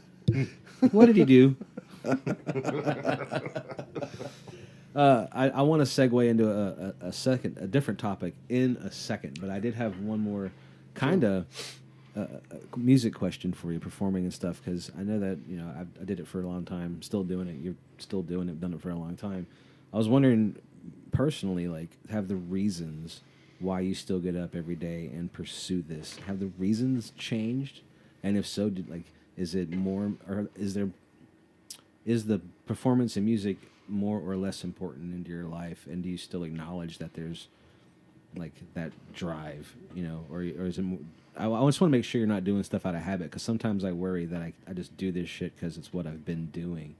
What did he do? I want to segue into a different topic in a second, but I did have one more kind of music question for you, performing and stuff, because I know that I did it for a long time, still doing it. You're still doing it, done it for a long time. I was wondering personally, like, have the reasons why you still get up every day and pursue this, have the reasons changed? And if so, is it more, or is the performance in music more or less important into your life? And do you still acknowledge that there's like that drive, or is it more, I just want to make sure you're not doing stuff out of habit, because sometimes I worry that I just do this shit because it's what I've been doing.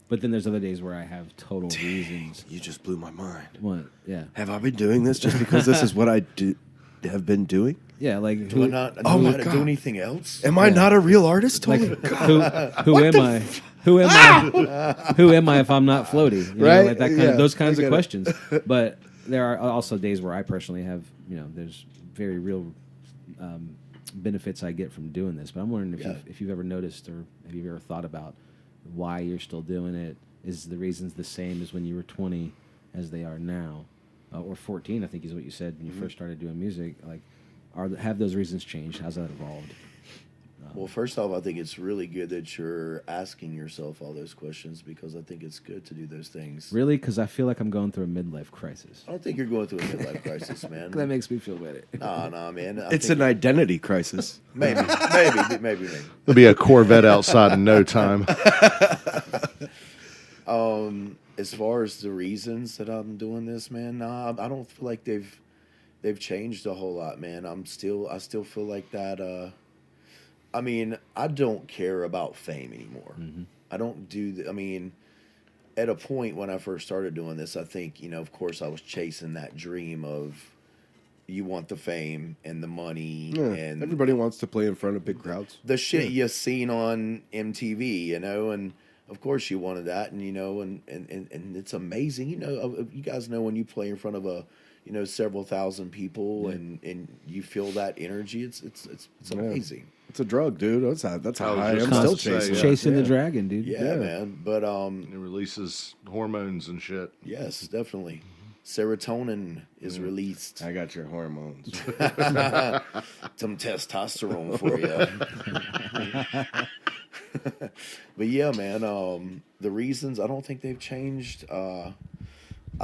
But then there's other days where I have total reasons. You just blew my mind. What? Yeah. Have I been doing this just because this is what I have been doing? Yeah, like do I not Oh my do God. anything else? Am I not a real artist? like Oh my God. who am I? Who am I? Who am I if I'm not floaty? Right? Like that kind Yeah, of those kinds I of get it. questions. But there are also days where I personally have, there's very real benefits I get from doing this. But I'm wondering if you've ever noticed, or have you ever thought about why you're still doing it? Is the reasons the same as when you were 20 as they are now, or 14? I think is what you said when you first started doing music. Like, have those reasons changed? How's that evolved? Well, first off, I think it's really good that you're asking yourself all those questions, because I think it's good to do those things. Really? Because I feel like I'm going through a midlife crisis. I don't think you're going through a midlife crisis, man. That makes me feel better. No, man. It's an identity crisis. maybe. There'll be a Corvette outside in no time. as far as the reasons that I'm doing this, man, nah, I don't feel like they've changed a whole lot, man. I still feel like that. I mean, I don't care about fame anymore. I don't do. I mean, at a point when I first started doing this, I think, of course, I was chasing that dream of you want the fame and the money, Yeah, and everybody wants to play in front of big crowds. the shit you seen on MTV, and of course you wanted that, and and it's amazing, you guys know when you play in front of several thousand people, and you feel that energy, it's amazing. It's a drug, dude. That's how I high was I'm just still gonna say, chasing. yeah. Chasing the dragon, dude. Yeah, man. But It releases hormones and shit. yes, definitely. Serotonin is released. I got your hormones. Some testosterone for you. But yeah, man, the reasons, I don't think they've changed. I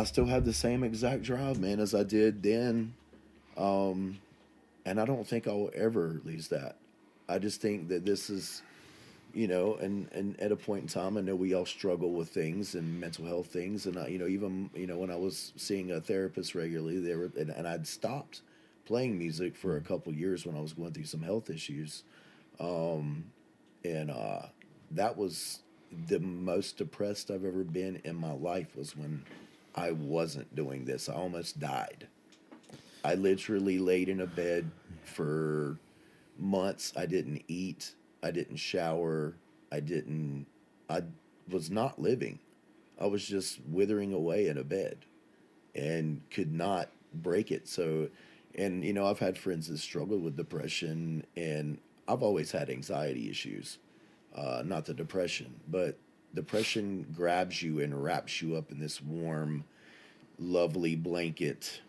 still have the same exact drive, man, as I did then. And I don't think I'll ever lose that. I just think that this is, and at a point in time, I know we all struggle with things and mental health things. And, even, when I was seeing a therapist regularly, and I'd stopped playing music for a couple years when I was going through some health issues. That was the most depressed I've ever been in my life, was when I wasn't doing this. I almost died. I literally laid in a bed for months. I didn't eat. I didn't shower. I was not living. I was just withering away in a bed and could not break it. So, and, I've had friends that struggle with depression, and I've always had anxiety issues. Not the depression, but depression grabs you and wraps you up in this warm, lovely blanket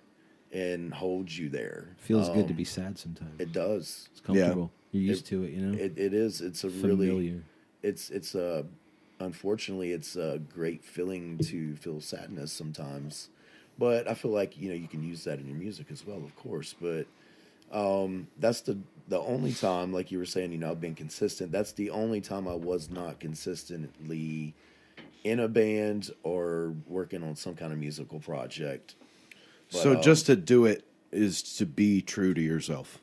and holds you there. Feels good to be sad sometimes. It does. It's comfortable. You're used to it, It is. It's a Familiar. really. It's a. Unfortunately, it's a great feeling to feel sadness sometimes, but I feel like you can use that in your music as well, of course. But that's the only time, like you were saying, I've been consistent. That's the only time I was not consistently in a band or working on some kind of musical project. But, So just to do it is to be true to yourself.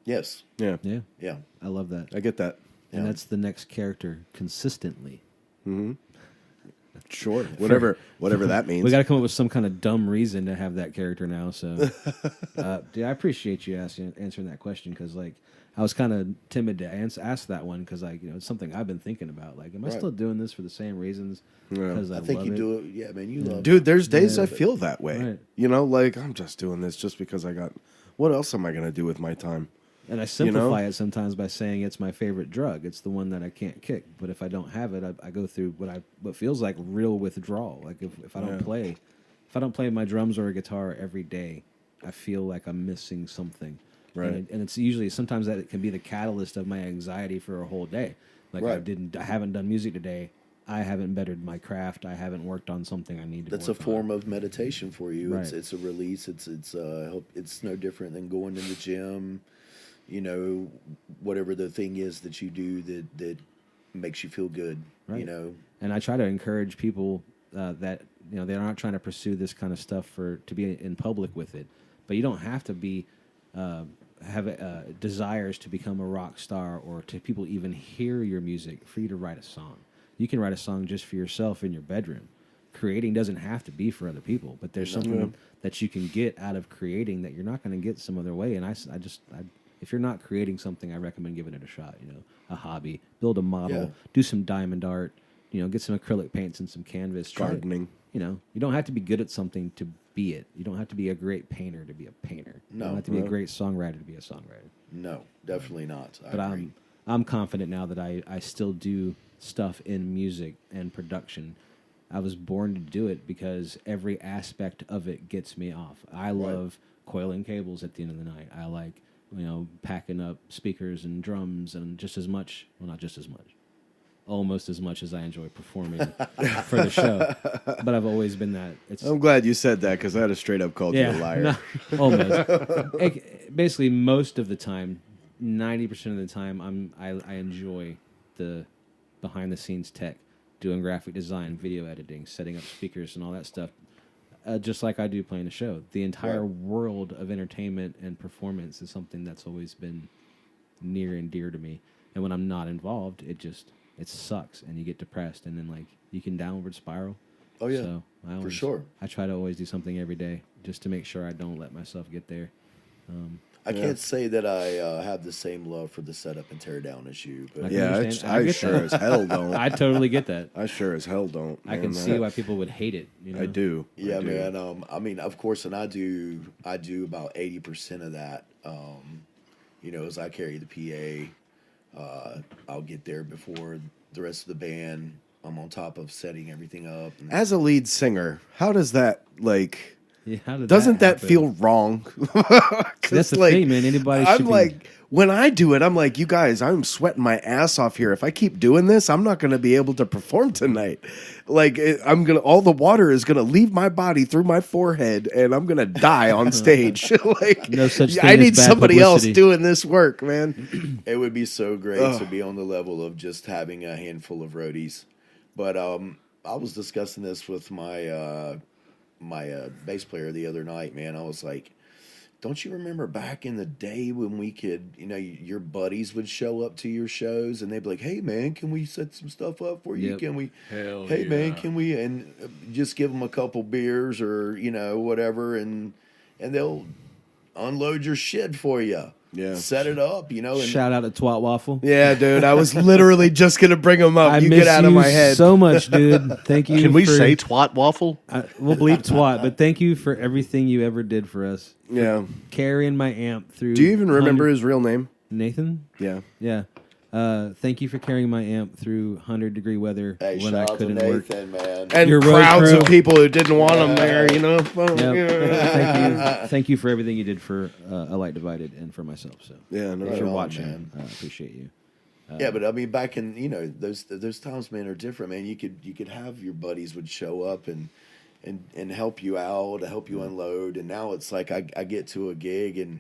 yes, Yeah, Yeah. yeah, I love that. I get that. And Yeah. that's the next character, consistently. Sure, whatever that means. We got to come up with some kind of dumb reason to have that character now. So, dude, I appreciate you answering that question, because I was kind of timid to ask that one, because it's something I've been thinking about. Am I Right. still doing this for the same reasons? Because I think love you it? do it. Yeah, man, you love. Dude, there's days Yeah, I feel that way. Right. I'm just doing this just because I got. What else am I gonna do with my time? And I simplify it sometimes by saying it's my favorite drug. It's the one that I can't kick. But if I don't have it, I go through what feels like real withdrawal. Like if I don't play my drums or a guitar every day, I feel like I'm missing something. Right. And it's usually sometimes that it can be the catalyst of my anxiety for a whole day. Like Right. I haven't done music today. I haven't bettered my craft. I haven't worked on something I need to. That's a work on. form of meditation for you. Right. It's a release. It's no different than going to the gym. Whatever the thing is that you do that makes you feel good. Right. And I try to encourage people that they're not trying to pursue this kind of stuff to be in public with it, but you don't have to be have desires to become a rock star or to people even hear your music for you to write a song. You can write a song just for yourself in your bedroom. Creating doesn't have to be for other people, but there's something that you can get out of creating that you're not going to get some other way. And if you're not creating something, I recommend giving it a shot. A hobby, build a model, do some diamond art, get some acrylic paints and some canvas. Gardening. You don't have to be good at something to be it. You don't have to be a great painter to be a painter. You don't have to be a great songwriter to be a songwriter. No, definitely not. But I'm confident now that I still do stuff in music and production. I was born to do it because every aspect of it gets me off. I love coiling cables at the end of the night. I like packing up speakers and drums, and just as much, well, not just as much, almost as much as I enjoy performing for the show. But I've always been that. I'm glad you said that, because I had a straight up called you a liar. No, almost. Basically, most of the time, 90% of the time, I enjoy the behind the scenes tech. doing graphic design, video editing, setting up speakers, and all that stuff. Just like I do playing the show. The entire world of entertainment and performance is something that's always been near and dear to me. And when I'm not involved, it sucks, and you get depressed, and then like you can downward spiral. Oh yeah, so for sure. I try to always do something every day just to make sure I don't let myself get there. I can't say that I have the same love for the setup and tear down as you, but I sure as hell don't. I totally get that. I sure as hell don't. I can see why people would hate it. You know? I do. Yeah, I do. man. I mean, of course, and I do about 80% of that. You know, as I carry the PA, I'll get there before the rest of the band. I'm on top of setting everything up. As a lead singer, how does that like? Yeah, how did doesn't that happen? feel wrong? That's the like, thing, man. Anybody I'm should be... like, when I do it, I'm like, you guys, I'm sweating my ass off here. If I keep doing this, I'm not going to be able to perform tonight. Like, all the water is going to leave my body through my forehead, and I'm going to die on stage. Like, no such thing I need as bad somebody publicity. else doing this work, man. It would be so great to be on the level of just having a handful of roadies. But I was discussing this with my bass player the other night, man. I was like, don't you remember back in the day when we could, you know, your buddies would show up to your shows and they'd be like, hey, man, can we set some stuff up for you? Yep. Can we, Hell hey, yeah. man, can we, and just give them a couple beers or, you know, whatever, and they'll unload your shit for you. Yeah. Set it up, you know. And Shout out to Twat Waffle. Yeah, dude. I was literally just going to bring them up. I You miss get out of you my head. so much, dude. Thank you. Can we for- say twat waffle? we'll bleep twat, but thank you for everything you ever did for us. Yeah. Carrying my amp through. Do you even remember his real name? Nathan? Yeah. Yeah. Thank you for carrying my amp through 100-degree weather hey, when shout I out to couldn't work. Nathan, man. And Your road crowds crew. of people who didn't want him there, you know? Yep. Thank you for everything you did for A Light Divided and for myself. So Yeah, no, if right you're on, watching, man. I appreciate you. Yeah, but I mean, back in, you know, those times, man, are different, man. You could have your buddies would show up and help you out, help you unload, and now it's like I get to a gig and,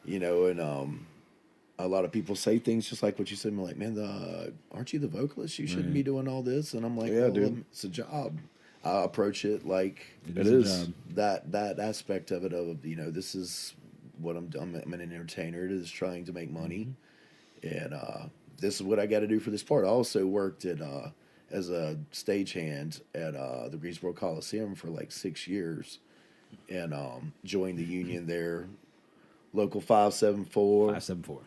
you know, and a lot of people say things just like what you said. I'm like, man, aren't you the vocalist? You shouldn't be doing all this. And I'm like, Yeah, well, dude. it's a job. I approach it like It is. that aspect of it of, you know, this is what I'm an entertainer that is trying to make money, and this is what I got to do for this part. I also worked at as a stagehand at the Greensboro Coliseum for like 6 years, and joined the union there, local 574. 574.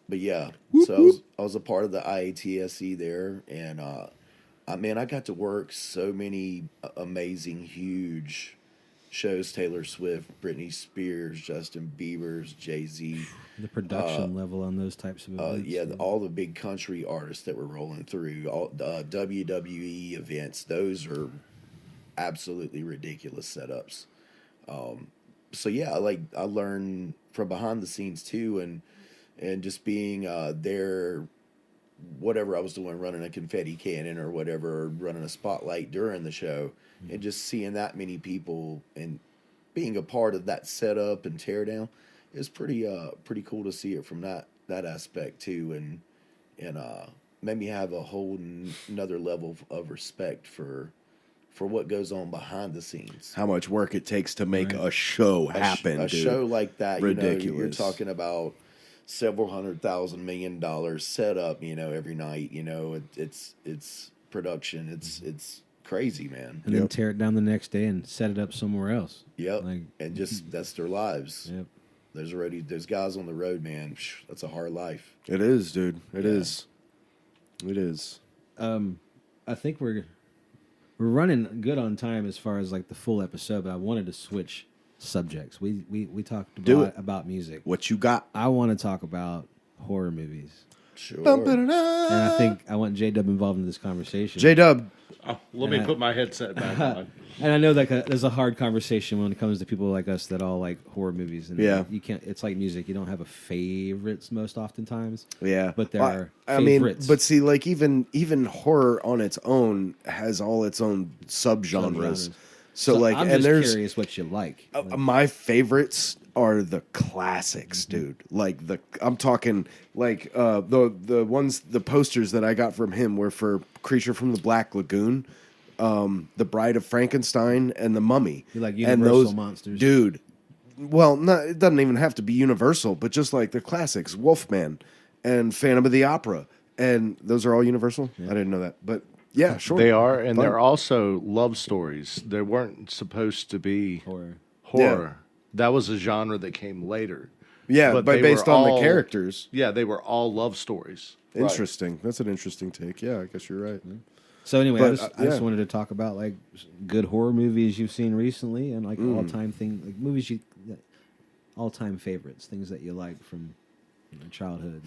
But yeah, so I was a part of the IATSE there, and I got to work so many amazing, huge shows: Taylor Swift, Britney Spears, Justin Bieber's, Jay-Z. The production level on those types of events. Yeah, all the big country artists that were rolling through, all the WWE events. Those are absolutely ridiculous setups. So yeah, I learned from behind the scenes too, and just being there, whatever I was doing, running a confetti cannon or whatever, or running a spotlight during the show, and just seeing that many people and being a part of that setup and teardown is pretty cool to see it from that aspect too, and made me have a whole another level of respect for what goes on behind the scenes. How much work it takes to make a show happen, A dude. show like that, Ridiculous. You know, you're talking about several $100,000 million set up, you know, every night. You know, it's production. It's crazy, man. And then tear it down the next day and set it up somewhere else. Yep. Like- And just that's their lives. Yep. There's guys on the road, man. That's a hard life. It is, dude. It is. It is. I think we're running good on time as far as like the full episode, but I wanted to switch subjects. We talked about music. What you got? I want to talk about horror movies. Sure. And I think I want J-Dub involved in this conversation. J-Dub. Oh, let me put my headset back on. And I know that there's a hard conversation when it comes to people like us that all like horror movies. And Yeah. you can't. It's like music. You don't have a favorites most oftentimes. Yeah, but there Well, are I mean, favorites. but see, like even horror on its own has all its own subgenres. Subgenres. So like, I'm and just there's curious what you like. my favorites are the classics, dude. Like I'm talking like the posters that I got from him were for Creature from the Black Lagoon, The Bride of Frankenstein, and The Mummy. You like And Universal monsters, dude. Well, it doesn't even have to be Universal, but just like the classics, Wolfman and Phantom of the Opera, and those are all Universal. I didn't know that, but yeah, sure, They are, and Fun. they're also love stories. They weren't supposed to be horror. Horror. That was a genre that came later. Yeah, But but they based were on all- the characters. Yeah, they were all love stories. Interesting. That's an interesting take. Yeah, I guess you're right. So anyway, But, I just yeah. wanted to talk about like good horror movies you've seen recently, and like Mm. all time thing, like movies all time favorites, things that you like from childhood.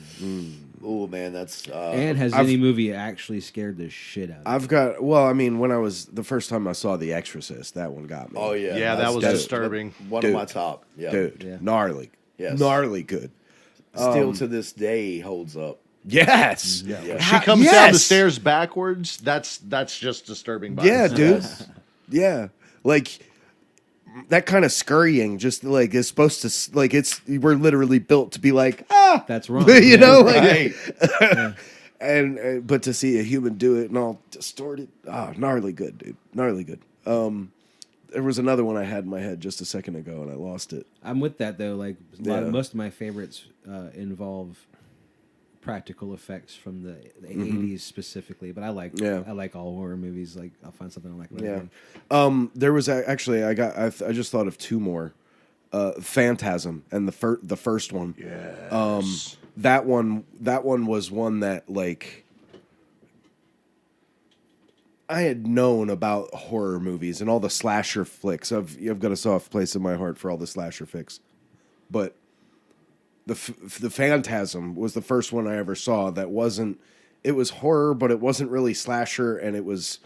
Oh man, that's And has I've- any movie actually scared the shit out of you? I've got. Well, I mean, when I was the first time I saw The Exorcist, that one got me. Oh yeah, Yeah, that that's- was that's disturbing. One Dude. of my top. Yeah, Dude, Yeah. gnarly. Yes. Gnarly good. Still to this day holds up. Yes. Yeah. She comes down the Yes! stairs backwards. That's just disturbing. By Yeah, itself. dude. Yeah, like that kind of scurrying, just like is supposed to like we're literally built to be like That's wrong. you know, like Right. and but to see a human do it and all distorted, gnarly good, dude, gnarly good. There was another one I had in my head just a second ago and I lost it. I'm with that though. Like Yeah. most of my favorites involve practical effects from the 80s specifically, but I like all horror movies. Like I'll find something I like. Yeah. There was actually I just thought of two more. Phantasm and the first one. Yes. That one was one that like I had known about horror movies and all the slasher flicks. I've got a soft place in my heart for all the slasher flicks, but the Phantasm was the first one I ever saw that wasn't. It was horror, but it wasn't really slasher, and it was.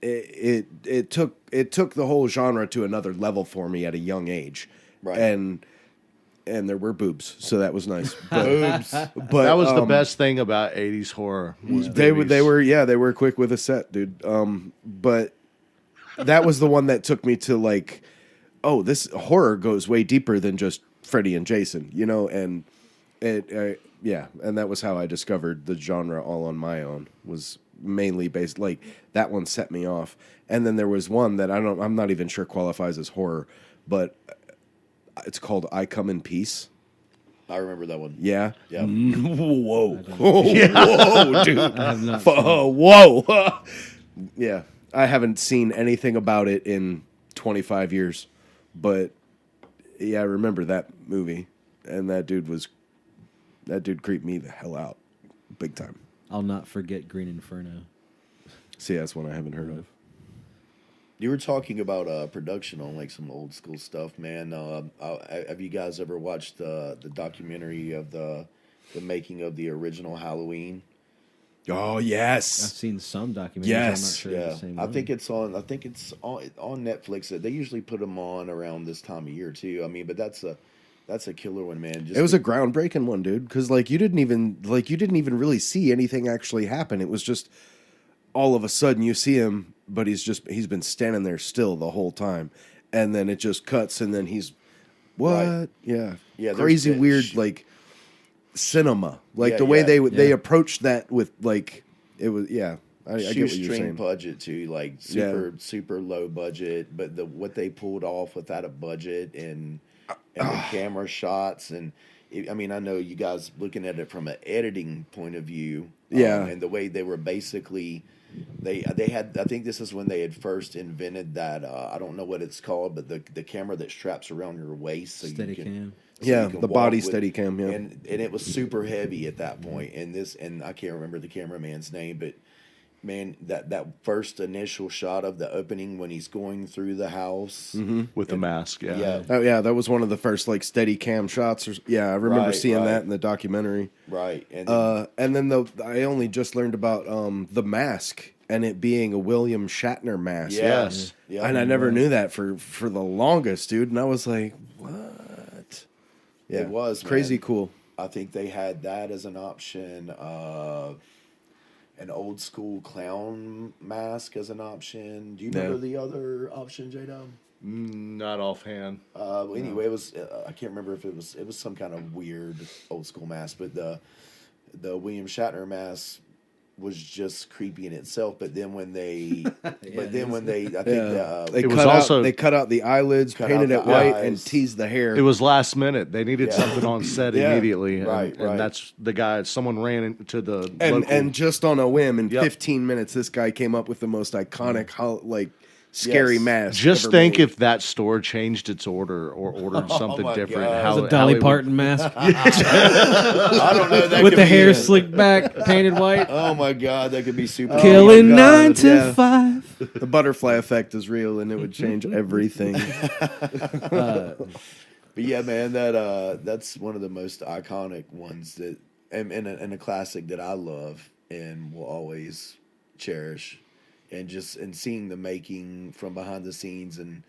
It took the whole genre to another level for me at a young age, Right. And there were boobs, so that was nice. But, but That was the best thing about 80s horror. Was they boobies. were quick with a set, dude. But that was the one that took me to like, oh, this horror goes way deeper than just Freddy and Jason, you know, and and that was how I discovered the genre all on my own. Was mainly based like that one set me off, and then there was one that I'm not even sure qualifies as horror, but it's called I Come in Peace. I remember that one. Yeah. Yeah. Whoa. Whoa, dude. I have not. Whoa. Yeah. I haven't seen anything about it in 25 years. But yeah, I remember that movie. And that dude creeped me the hell out. Big time. I'll not forget Green Inferno. See, that's one I haven't heard of. You were talking about production on like some old school stuff, man. Have you guys ever watched the documentary of the making of the original Halloween? Oh, I've yes. seen some documentaries. Yes. I'm not sure Yeah, it's the same I one. think it's on Netflix. They usually put them on around this time of year too. I mean, but that's a killer one, man. It was a groundbreaking one, dude, because like you didn't even really see anything actually happen. It was just all of a sudden you see him, but he's been standing there still the whole time, and then it just cuts, and then he's what? Right. Yeah, Yeah, there's crazy that weird like cinema, like Yeah, the way yeah. they approached that with like it was I get what you're shoestring saying. budget too, like super low budget, but what they pulled off without a budget and the camera shots and I mean I know you guys looking at it from an editing point of view, and the way they were basically they had I think this is when they had first invented that I don't know what it's called, but the camera that straps around your waist so Steady you can. cam. So you Yeah, can the walk body with- steady cam, yeah. and it was super heavy at that point. And I can't remember the cameraman's name, but man, that first initial shot of the opening when he's going through the house, with the mask. Yeah. yeah, Oh yeah, that was one of the first like steady cam shots. I remember Right, seeing right. that in the documentary. right, and And then I only just learned about the mask and it being a William Shatner mask. yes, yeah, And I never knew that for the longest, dude. And I was like, what? Yeah, It was, crazy man. cool. I think they had that as an option. An old school clown mask as an option. Do you remember the other option, J-Dub? Not offhand. Anyway, it was I can't remember if it was some kind of weird old school mask, but the William Shatner mask was just creepy in itself. But then when they, I think they cut out the eyelids, painted it white, and teased the hair. It was last minute. They needed something on set immediately, right. And that's the guy. Someone ran into the and just on a whim in 15 minutes, this guy came up with the most iconic scary mask. Just think if that store changed its order or ordered something different. It was a Dolly Parton mask. I don't know. That with could the be hair it. slicked back, painted white. Oh my god, that could be super. Killing Oh my 9 God, to yeah. 5. The butterfly effect is real, and it would change everything. But yeah, man, that's one of the most iconic ones that, and a classic that I love and will always cherish, and seeing the making from behind the scenes and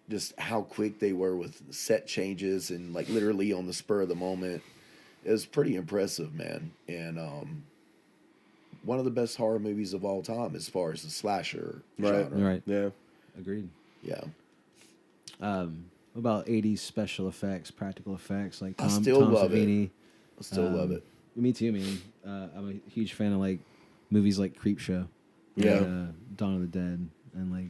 just how quick they were with set changes and like literally on the spur of the moment is pretty impressive, man. And one of the best horror movies of all time as far as the slasher genre. Right. Yeah. Agreed. Yeah. About 80s special effects, practical effects, like I Tom love Savini. it. I still love it. Me too, man. I'm a huge fan of like movies like Creepshow, Yeah. and, Dawn of the Dead, and like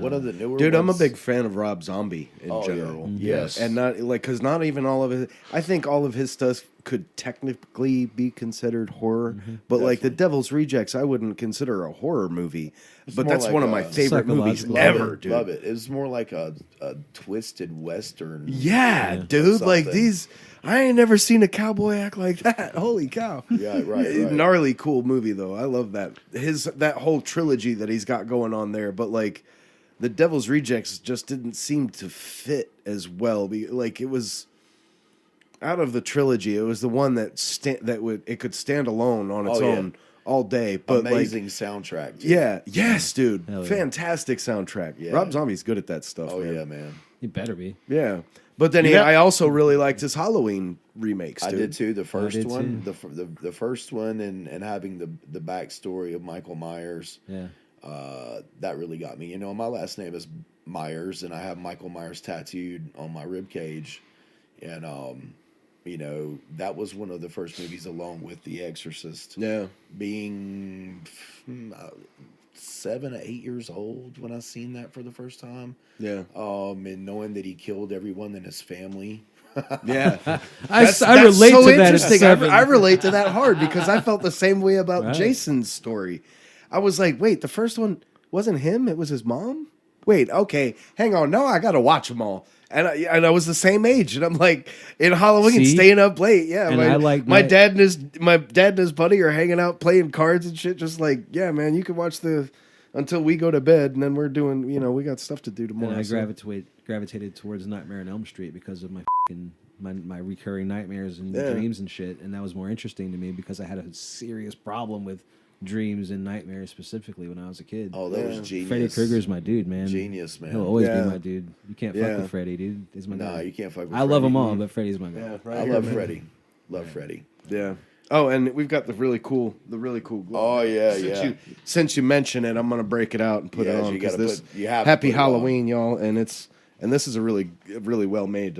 One of the newer Dude, I'm a ones- big fan of Rob Zombie in Oh, yeah. general. Yes. And not like, because not even all of his, I think all of his stuff could technically be considered horror, but like The Devil's Rejects, I wouldn't consider a horror movie, but more that's like one of my a favorite movies psychological- ever, dude. Love it. It was more like a twisted western. Yeah, dude. Like something. these, I ain't never seen a cowboy act like that. Holy cow! Yeah, right. Gnarly cool movie though. I love that. That whole trilogy that he's got going on there. But like, The Devil's Rejects just didn't seem to fit as well. Like it was out of the trilogy. It was the one that it could stand alone on its own all day. But Amazing like, soundtrack. Dude. yeah, yes, dude. Hell yeah. Fantastic soundtrack. Yeah. Rob Zombie's good at that stuff. Oh man. yeah, man. you better be. Yeah, but then I also really liked his Halloween remakes. I Dude. did too. The first did one, too. the first one, and having the backstory of Michael Myers. Yeah. That really got me. You know, my last name is Myers, and I have Michael Myers tattooed on my rib cage, and you know, that was one of the first movies, along with The Exorcist. Yeah. Being 7 or 8 years old when I seen that for the first time. Yeah. And knowing that he killed everyone in his family. Yeah. I relate so to that. At interesting. 7. I relate to that hard because I felt the same way about Right. Jason's story. I was like, wait, the first one wasn't him, it was his mom? Wait, okay, hang on. No, I got to watch them all. And I was the same age, and I'm like in Halloween, See? staying up late. Yeah, And I like my that- dad and his buddy are hanging out playing cards and shit. Just like, yeah, man, you can watch until we go to bed, and then we're doing, we got stuff to do tomorrow. And I so- gravitated towards Nightmare on Elm Street because of my recurring nightmares and Yeah. dreams and shit, and that was more interesting to me because I had a serious problem with dreams and nightmares specifically when I was a kid. Oh, that was genius. Freddy Krueger's my dude, man. Genius, man. He'll always Yeah. be my dude. You can't fuck Yeah. with Freddy, dude. He's my Nah, guy. you can't fuck with I love Freddy. them all, but Freddy's my guy. Yeah, right I here, love man. Freddy. Love Freddy. Yeah. Oh, and we've got the really cool glove. Oh, yeah, Since you mention it, I'm gonna break it out and put it Yes, on. you 'cause gotta this you have to Happy put it on. Halloween, y'all, and this is a really well made.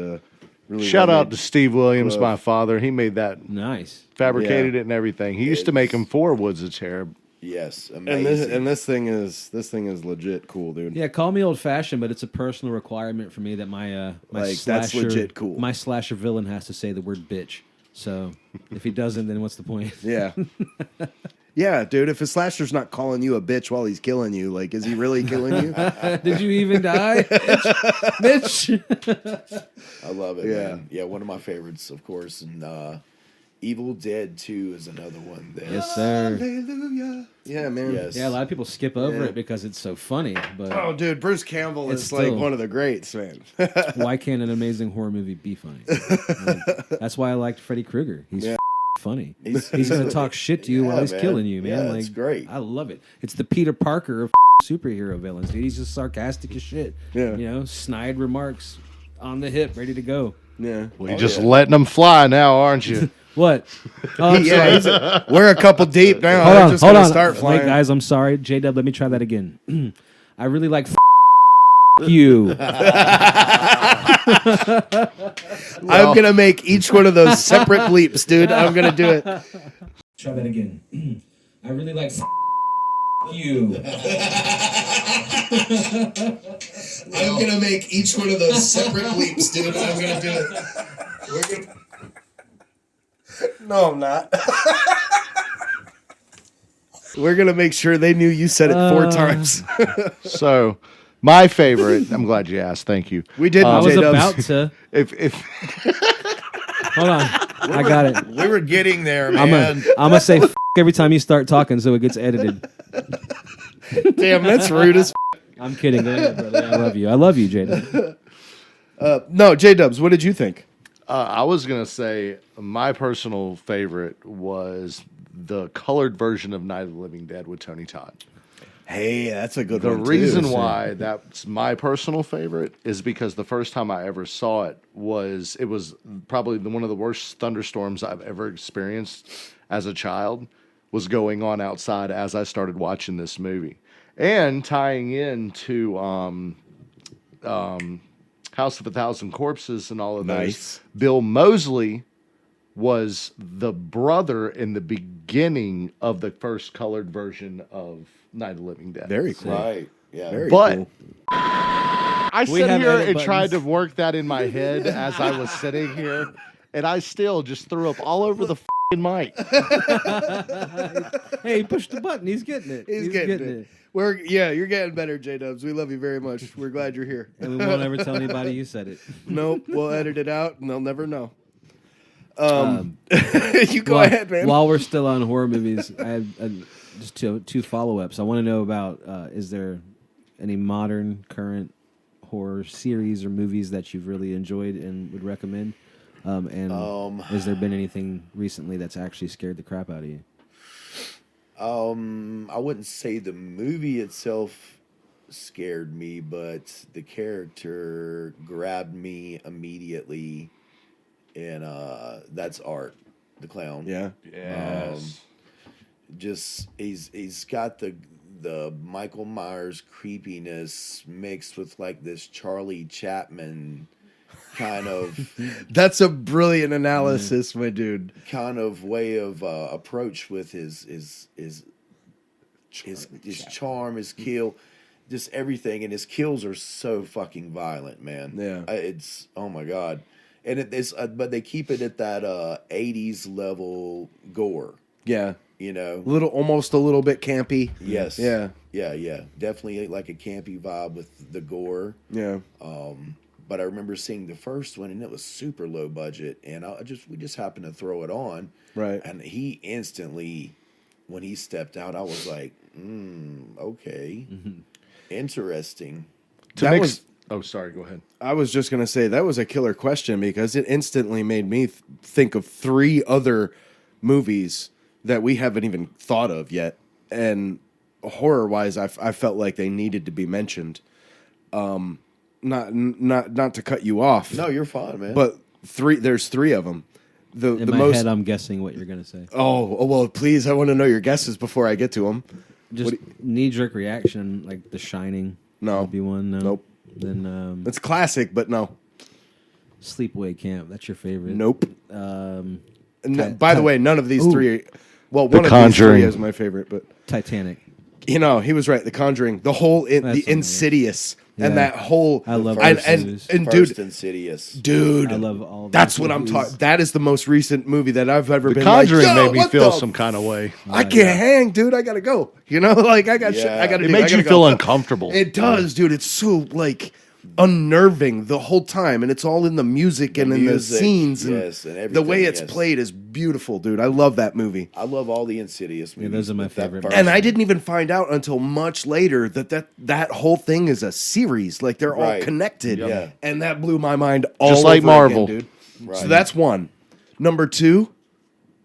Really Shout well out to Steve Williams, glove. my father. He made that, Nice. fabricated Yeah. it and everything. He used to make them for Woods of Terror. Yes, And amazing. this thing is legit cool, dude. Yeah, call me old fashioned, but it's a personal requirement for me that my Like, slasher, that's legit cool. My slasher villain has to say the word bitch. So if he doesn't, then what's the point? Yeah. Yeah, dude. If a slasher's not calling you a bitch while he's killing you, like, is he really killing you? Did you even die, bitch? I love it, Yeah. man. Yeah, one of my favorites, of course. And Evil Dead 2 is another one. That, Yes, sir. Hallelujah. Yeah, man. Yes. Yeah, a lot of people skip over Yeah. it because it's so funny. But Oh, dude, Bruce Campbell It's is like still- one of the greats, man. why can't an amazing horror movie be funny? Like, that's why I liked Freddy Krueger. He's funny. He's gonna talk shit to you while Yeah, he's man. killing you, man. Yeah, like it's great. I love it. It's the Peter Parker of superhero villains, dude. He's just sarcastic as shit. Yeah. You know, snide remarks on the hip, ready to go. Yeah. Well, you're just letting them fly now, aren't you? What? Oh, I'm Yeah, sorry. we're a couple deep now. Hold They're on, just hold gonna on. start flying. Wait, guys, I'm sorry. J-Dub, let me try that again. I really like you. I'm gonna make each one of those separate bleeps, dude. I'm gonna do it. Try that again. I really like you. I'm gonna make each one of those separate bleeps, dude. I'm gonna do it. No, I'm not. We're gonna make sure they knew you said it 4 times. So, my favorite. I'm glad you asked. Thank you. We did. I was J-Dubs. about to. If Hold on. I got it. We were getting there, I'm man. gonna say every time you start talking, so it gets edited. Damn, that's rude as. I'm kidding. Go ahead, brother. I love you. I love you, Jaden. No, J-Dubs, what did you think? I was gonna say my personal favorite was the colored version of Night of the Living Dead with Tony Todd. Hey, that's a good The one. reason too. why that's my personal favorite is because the first time I ever saw it was probably one of the worst thunderstorms I've ever experienced as a child was going on outside as I started watching this movie. And tying into House of a Thousand Corpses and all of those, Nice. Bill Moseley was the brother in the beginning of the first colored version of Night of the Living Dead. Very cool. Right. Yeah. Very But cool. I We sit have here edit and tried to buttons. work that in my head as I was sitting here, and I still just threw up all over the f***ing mic. Hey, push the button. He's getting it. He's getting it. You're getting better, J-Dubs. We love you very much. We're glad you're here. And we won't ever tell anybody you said it. Nope, we'll edit it out, and they'll never know. You go ahead, man. While we're still on horror movies, I have just two follow-ups. I want to know about, is there any modern, current horror series or movies that you've really enjoyed and would recommend? And has there been anything recently that's actually scared the crap out of you? I wouldn't say the movie itself scared me, but the character grabbed me immediately, and that's Art, the clown. Yeah. Yes. Just he's got the Michael Myers creepiness mixed with like this Charlie Chaplin kind of That's a brilliant analysis, my dude. kind of way of approach with his charm, his kill, just everything, and his kills are so fucking violent, man. Yeah. It's oh my god, and it's but they keep it at that 80s level gore, Yeah. you know. Almost a little bit campy. Yes. Yeah. Yeah. Definitely like a campy vibe with the gore. Yeah. But I remember seeing the first one, and it was super low budget, and we just happened to throw it on, Right. and he instantly, when he stepped out, I was like, okay, interesting. Oh, sorry. Go ahead. I was just going to say that was a killer question because it instantly made me think of 3 other movies that we haven't even thought of yet. And horror-wise, I felt like they needed to be mentioned. Not to cut you off. No, you're fine, man. But there's 3 of them. In my head, I'm guessing what you're going to say. Oh, well, please, I want to know your guesses before I get to them. Just knee-jerk reaction, like The Shining. No. Would be one. No. Nope. Then It's classic, but no. Sleepaway Camp. That's your favorite. Nope. By the way, none of these 3. Well, one of Conjuring. these 3 is my favorite, but Titanic. he was right. The Conjuring, the whole the Insidious, and Yeah. that whole. I love and, those and, movies. and First dude, Insidious. dude, I love all. that's those what I'm movies. talking. That is the most recent movie that I've ever The been. Conjuring like, Yo, made me what feel the some kind of way. I can't hang, dude. I gotta go. Like I got shit. I gotta. It do. made I you gotta feel go. uncomfortable. It does, dude. It's so like unnerving the whole time, and it's all in the music and in the music, scenes, and yes, and the way everything, it's yes. played is beautiful, dude. I love that movie. I love all the Insidious movies. those are my but that favorite. first And I one- didn't even find out until much later that whole thing is a series. Like they're all Right. connected. Yeah. And that blew my mind all Just like over Marvel. again, dude. Right. So that's one. Number 2,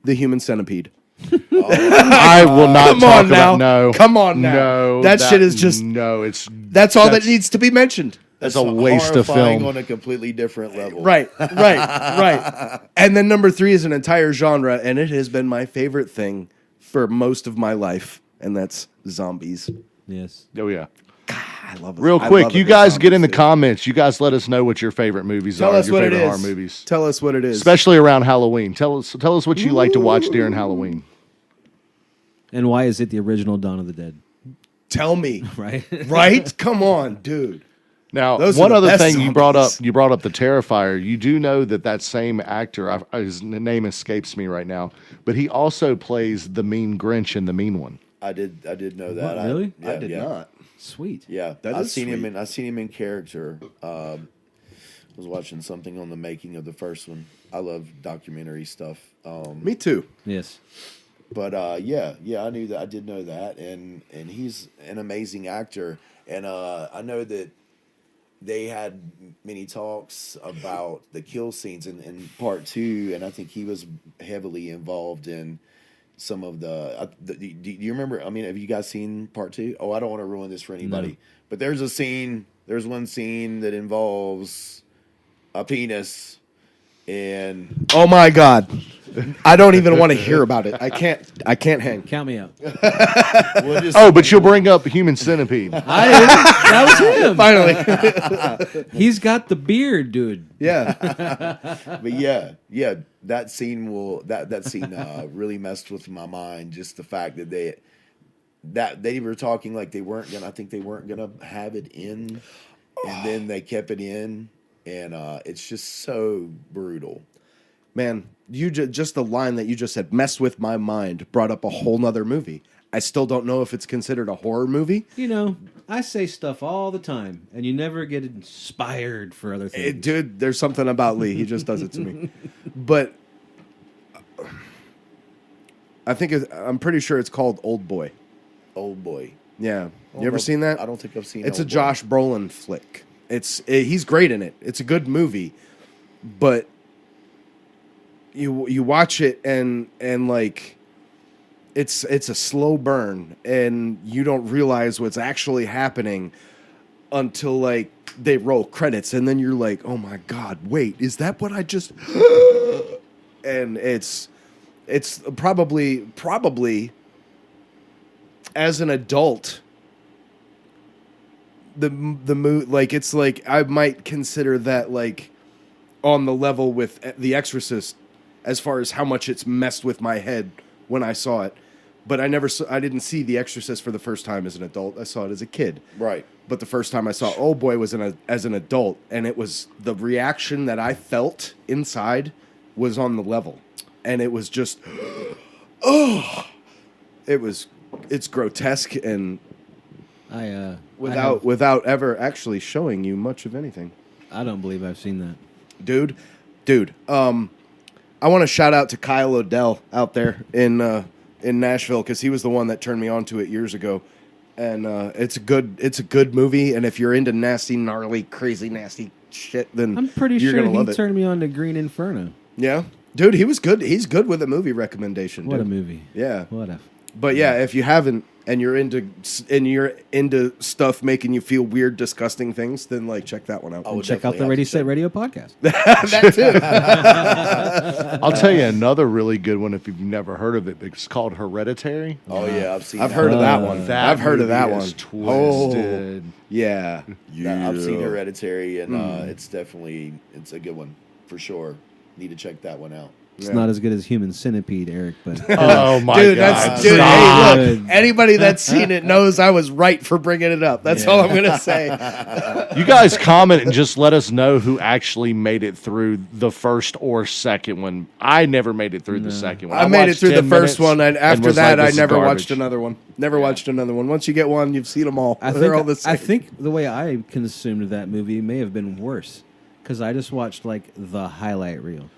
The Human Centipede. I will not Come talk on about now. no. Come on now. No, That shit is just- no. That's all that needs to be mentioned. That's a waste of horrifying film. on a completely different level. Right. And then number 3 is an entire genre, and it has been my favorite thing for most of my life, and that's zombies. Yes. Oh yeah. I love it. Real I quick, love a you good guys get in the zombie comments. You guys let us know what your favorite movies Tell are. us Your what it favorite is. horror movies. Tell us what it is. Especially around Halloween. Tell us what you like to watch during Halloween. And why is it the original Dawn of the Dead? Tell me. Right? Right? Come on, dude. Now, Those are one the other best thing you brought up zombies. the Terrifier. You do know that same actor, his name escapes me right now, but he also plays the mean Grinch in The Mean One. I did know that. What, really? I did not. Sweet. Yeah, That I've is seen him sweet. I've seen him in character. Was watching something on the making of the first one. I love documentary stuff. Me too. Yes. But yeah, I knew that. I did know that, and he's an amazing actor. And I know that they had many talks about the kill scenes in part 2, and I think he was heavily involved in some of the. Do you remember? I mean, have you guys seen part 2? Oh, I don't want to ruin this for anybody, No. but there's a scene. There's one scene that involves a penis, and Oh my god. I don't even want to hear about it. I can't hang. Count me out. we'll just, Oh, but you'll bring up Human Centipede. I didn't. That was him. Finally. He's got the beard, dude. Yeah. but yeah, that scene really messed with my mind. Just the fact that they were talking like they weren't gonna. I think they weren't gonna have it in, and then they kept it in, and it's just so brutal. Man, you just the line that you just said, messed with my mind, brought up a whole nother movie. I still don't know if it's considered a horror movie. You know, I say stuff all the time, and you never get inspired for other things. Dude, there's something about Lee. He just does it to me. But I'm pretty sure it's called Old Boy. Old Boy. Yeah. You ever seen that? I don't think I've seen. It's a Old Boy. Josh Brolin flick. He's great in it. It's a good movie, but you watch it and like it's a slow burn, and you don't realize what's actually happening until like they roll credits, and then you're like, oh my god, wait, is that what I just? And it's probably as an adult. The mood, like, it's like I might consider that like on the level with The Exorcist as far as how much it's messed with my head when I saw it. But I didn't see The Exorcist for the first time as an adult. I saw it as a kid. Right. But the first time I saw Old Boy was as an adult, and it was the reaction that I felt inside was on the level, and it was just, it's grotesque and. Without ever actually showing you much of anything. I don't believe I've seen that. Dude. I want to shout out to Kyle Odell out there in Nashville, because he was the one that turned me on to it years ago. And it's a good movie, and if you're into nasty, gnarly, crazy, nasty shit, then I'm pretty you're sure gonna love he it. turned me on to Green Inferno. Yeah. Dude, he was good. He's good with a movie recommendation. What dude. a movie. Yeah. What a... But yeah, if you haven't, and you're into stuff making you feel weird, disgusting things, then like check that one out. I would Check out definitely the have Ready to Set check. Radio podcast. That too. I'll tell you another really good one if you've never heard of it. It's called Hereditary. Oh yeah, I've seen. I've heard of that one. That I've heard of that movie one. is twisted. Oh, yeah. I've seen Hereditary, and it's a good one for sure. Need to check that one out. It's not as good as Human Centipede, Eric, but Oh my Dude, god! that's dude. Stop. Hey, look, anybody that's seen it knows I was right for bringing it up. That's all I'm gonna say. You guys comment and just let us know who actually made it through the first or second one. I never made it through the second one. I made it watched through the 10 first minutes one, and after was that, like, I this is never garbage. watched another one. Never watched another one. Once you get one, you've seen them all. I They're all the think, same. I think the way I consumed that movie may have been worse, because I just watched like the highlight reel.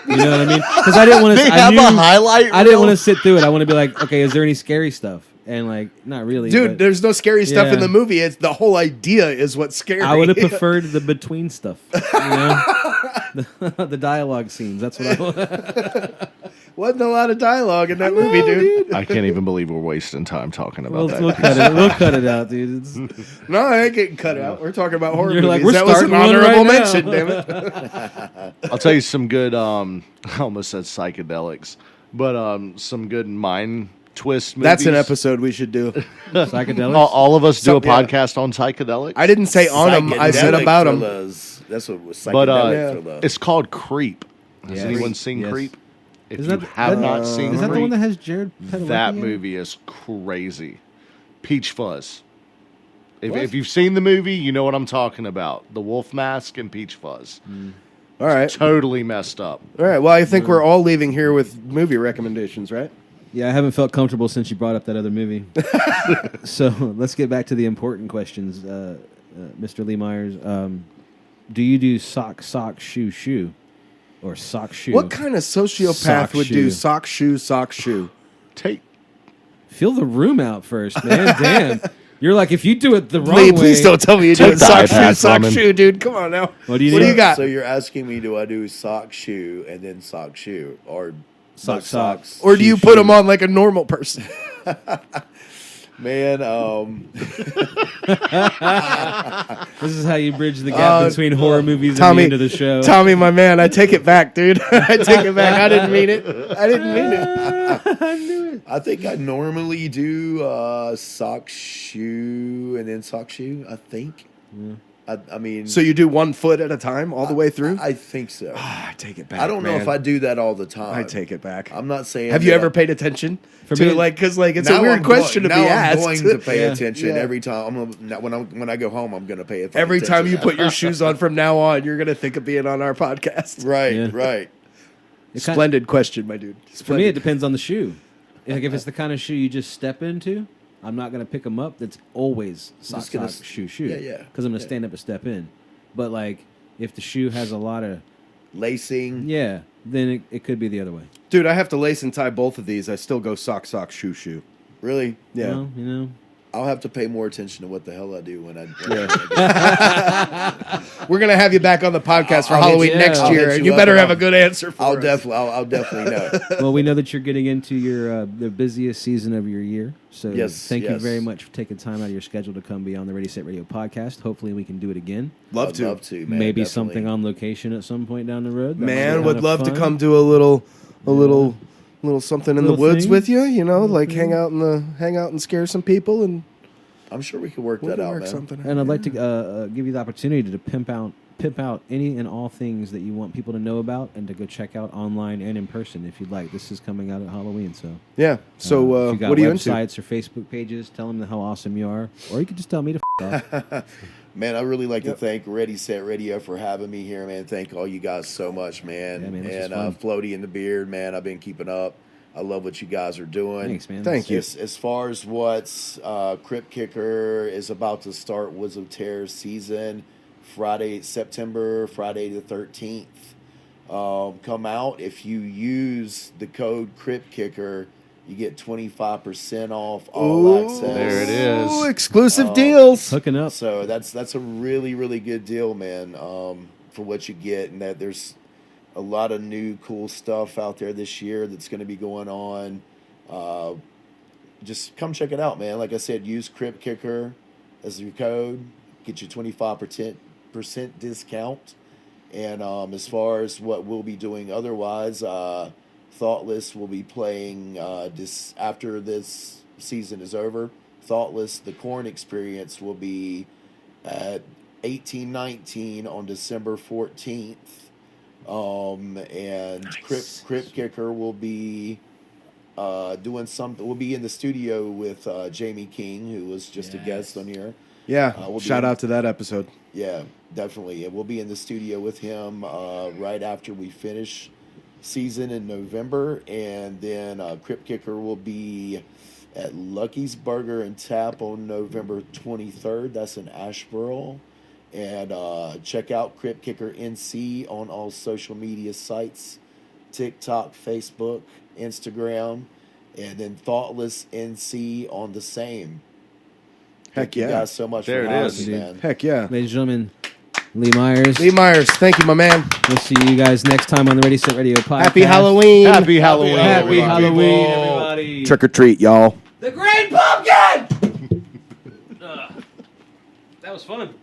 You know what I mean? Because I didn't want to. They have a highlight I didn't reel? want to sit through it. I want to be like, okay, is there any scary stuff? And like, not really. Dude, but there's no scary stuff in Yeah. the movie. It's the whole idea is what's scary. I would have preferred the between stuff. You know, the dialogue scenes. That's what I want. Wasn't a lot of dialogue in that movie, dude. I can't even believe we're wasting time talking about We'll, that. we'll cut it. We'll cut it out, dude. It's, No, I ain't getting cut out. We're talking about horror You're like, movies. we're That was an starting one honorable right now. mention, damn it. I'll tell you some good. I almost said psychedelics, but some good mind twist movies. That's an episode we should do. Psychedelics. All of us do a Yeah. podcast on psychedelics. I didn't say on them. I said Psychedelic about them. thrillers. That's what was But psychedelic thriller. it's called Creep. Has Yes. anyone seen Yes. Creep? If Isn't you that- have that- not seen Is that the Creep, one that has Jared Padalecki that in it? movie is crazy. Peach Fuzz. What? If you've seen the movie, you know what I'm talking about. The Wolf Mask and Peach Fuzz. All right. Totally messed up. All right. Well, I think we're all leaving here with movie recommendations, right? Yeah, I haven't felt comfortable since you brought up that other movie. So let's get back to the important questions, Mr. Lee Myers. Do you do sock, shoe, shoe? Or sock, shoe? What kind of sociopath Sock would shoe. do sock, shoe? Take Feel the room out first, man. Damn. You're like, if you do it the wrong Lee, way... please don't tell me you do Take it the sock, iPad from him. shoe, dude. Come on now. What do you What do? do you got? So you're asking me, do I do sock shoe and then sock shoe or Sock, both sock. Or do you shoe, put shoe? them on like a normal person? Man, This is how you bridge the gap between horror movies and Tommy, the end of the show. Tommy, my man, I take it back, dude. I take it back. I didn't mean it. I didn't mean it. I think I normally do sock shoe and then sock shoe. I think. I mean, So you do 1 foot at a time all the way through? I think so. I take it back. I don't know man. if I do that all the time. I take it back. I'm not saying. Have you that ever I- paid attention For to me- like because like it's Now a weird I'm question going, to be now asked. I'm going to pay Yeah. attention Yeah. every time. When I go home, I'm going to pay attention. Every time you put your shoes on from now on, you're gonna think of being on our podcast. Right, Yeah. right. It kinda- Splendid question, my dude. For me, it Splendid. depends on the shoe. Like if it's the kind of shoe you just step into, I'm not going to pick them up. That's always sock, just gonna sock, shoe, shoe. yeah, yeah. Because I'm going to stand up and step in. But like if the shoe has a lot of, Lacing. yeah, then it could be the other way. Dude, I have to lace and tie both of these. I still go sock, shoe. Really? Yeah. You know. I'll have to pay more attention to what the hell I do when I. We're gonna have you back on the podcast for I'll hit Halloween you- next I'll year, hit and you you up better and have a I'll- good answer for us. I'll definitely know. Well, we know that you're getting into your the busiest season of your year. So Yes, thank you yes. very much for taking time out of your schedule to come be on the Ready Set Radio podcast. Hopefully we can do it again. Love I'd to. love to, man. Maybe definitely. something on location at some point down the road. That might Man, be would kinda love to fun. come do a little something in the Little woods thing? with you. You know, like hang out and scare some people, and I'm sure we could work we that can out, work man. something. And I'd like to give you the opportunity to pimp out any and all things that you want people to know about and to go check out online and in person if you'd like. This is coming out at Halloween, so Yeah. So if you got what are you into? websites or Facebook pages, tell them how awesome you are, or you could just tell me to off. Man, I really like to thank Ready Set Radio for having me here, man. Thank all you guys so much, man. Yeah, man, this is and fun. Floaty and the Beard, man. I've been keeping up. I love what you guys are doing. Thanks, man. Thank you. As far as what's Crypt Kicker is about to start Woods of Terror season, September, Friday the 13th. Come out. If you use the code Crypt Kicker, you get 25% off all access. There it is. Ooh, exclusive deals. Hooking up. So that's a really, really good deal, man, for what you get. And that there's a lot of new cool stuff out there this year that's going to be going on. Just come check it out, man. Like I said, use Crypt Kicker as your code. Get you 25% discount. And as far as what we'll be doing otherwise, Thoughtless will be playing this after this season is over. Thoughtless, the Corn Experience, will be at 1819 on December 14th. And Nice. Crypt Kicker will be doing something. We'll be in the studio with Jamie King, who was just a guest on here. Yeah. we'll be Shout in- out to that episode. Yeah, definitely. And we'll be in the studio with him right after we finish season in November. And then Crypt Kicker will be at Lucky's Burger and Tap on November 23rd. That's in Asheboro. And check out Crypt Kicker NC on all social media sites, TikTok, Facebook, Instagram, and then Thoughtless NC on the same. Heck Thank you yeah. guys so much There for it having is. me, man. Heck yeah. Ladies and gentlemen, Lee Myers. Lee Myers, thank you, my man. We'll see you guys next time on the Ready Set Radio podcast. Happy Halloween. Happy Halloween. Happy everybody. Halloween, everybody. Trick or treat, y'all. The Green Pumpkin! That was fun.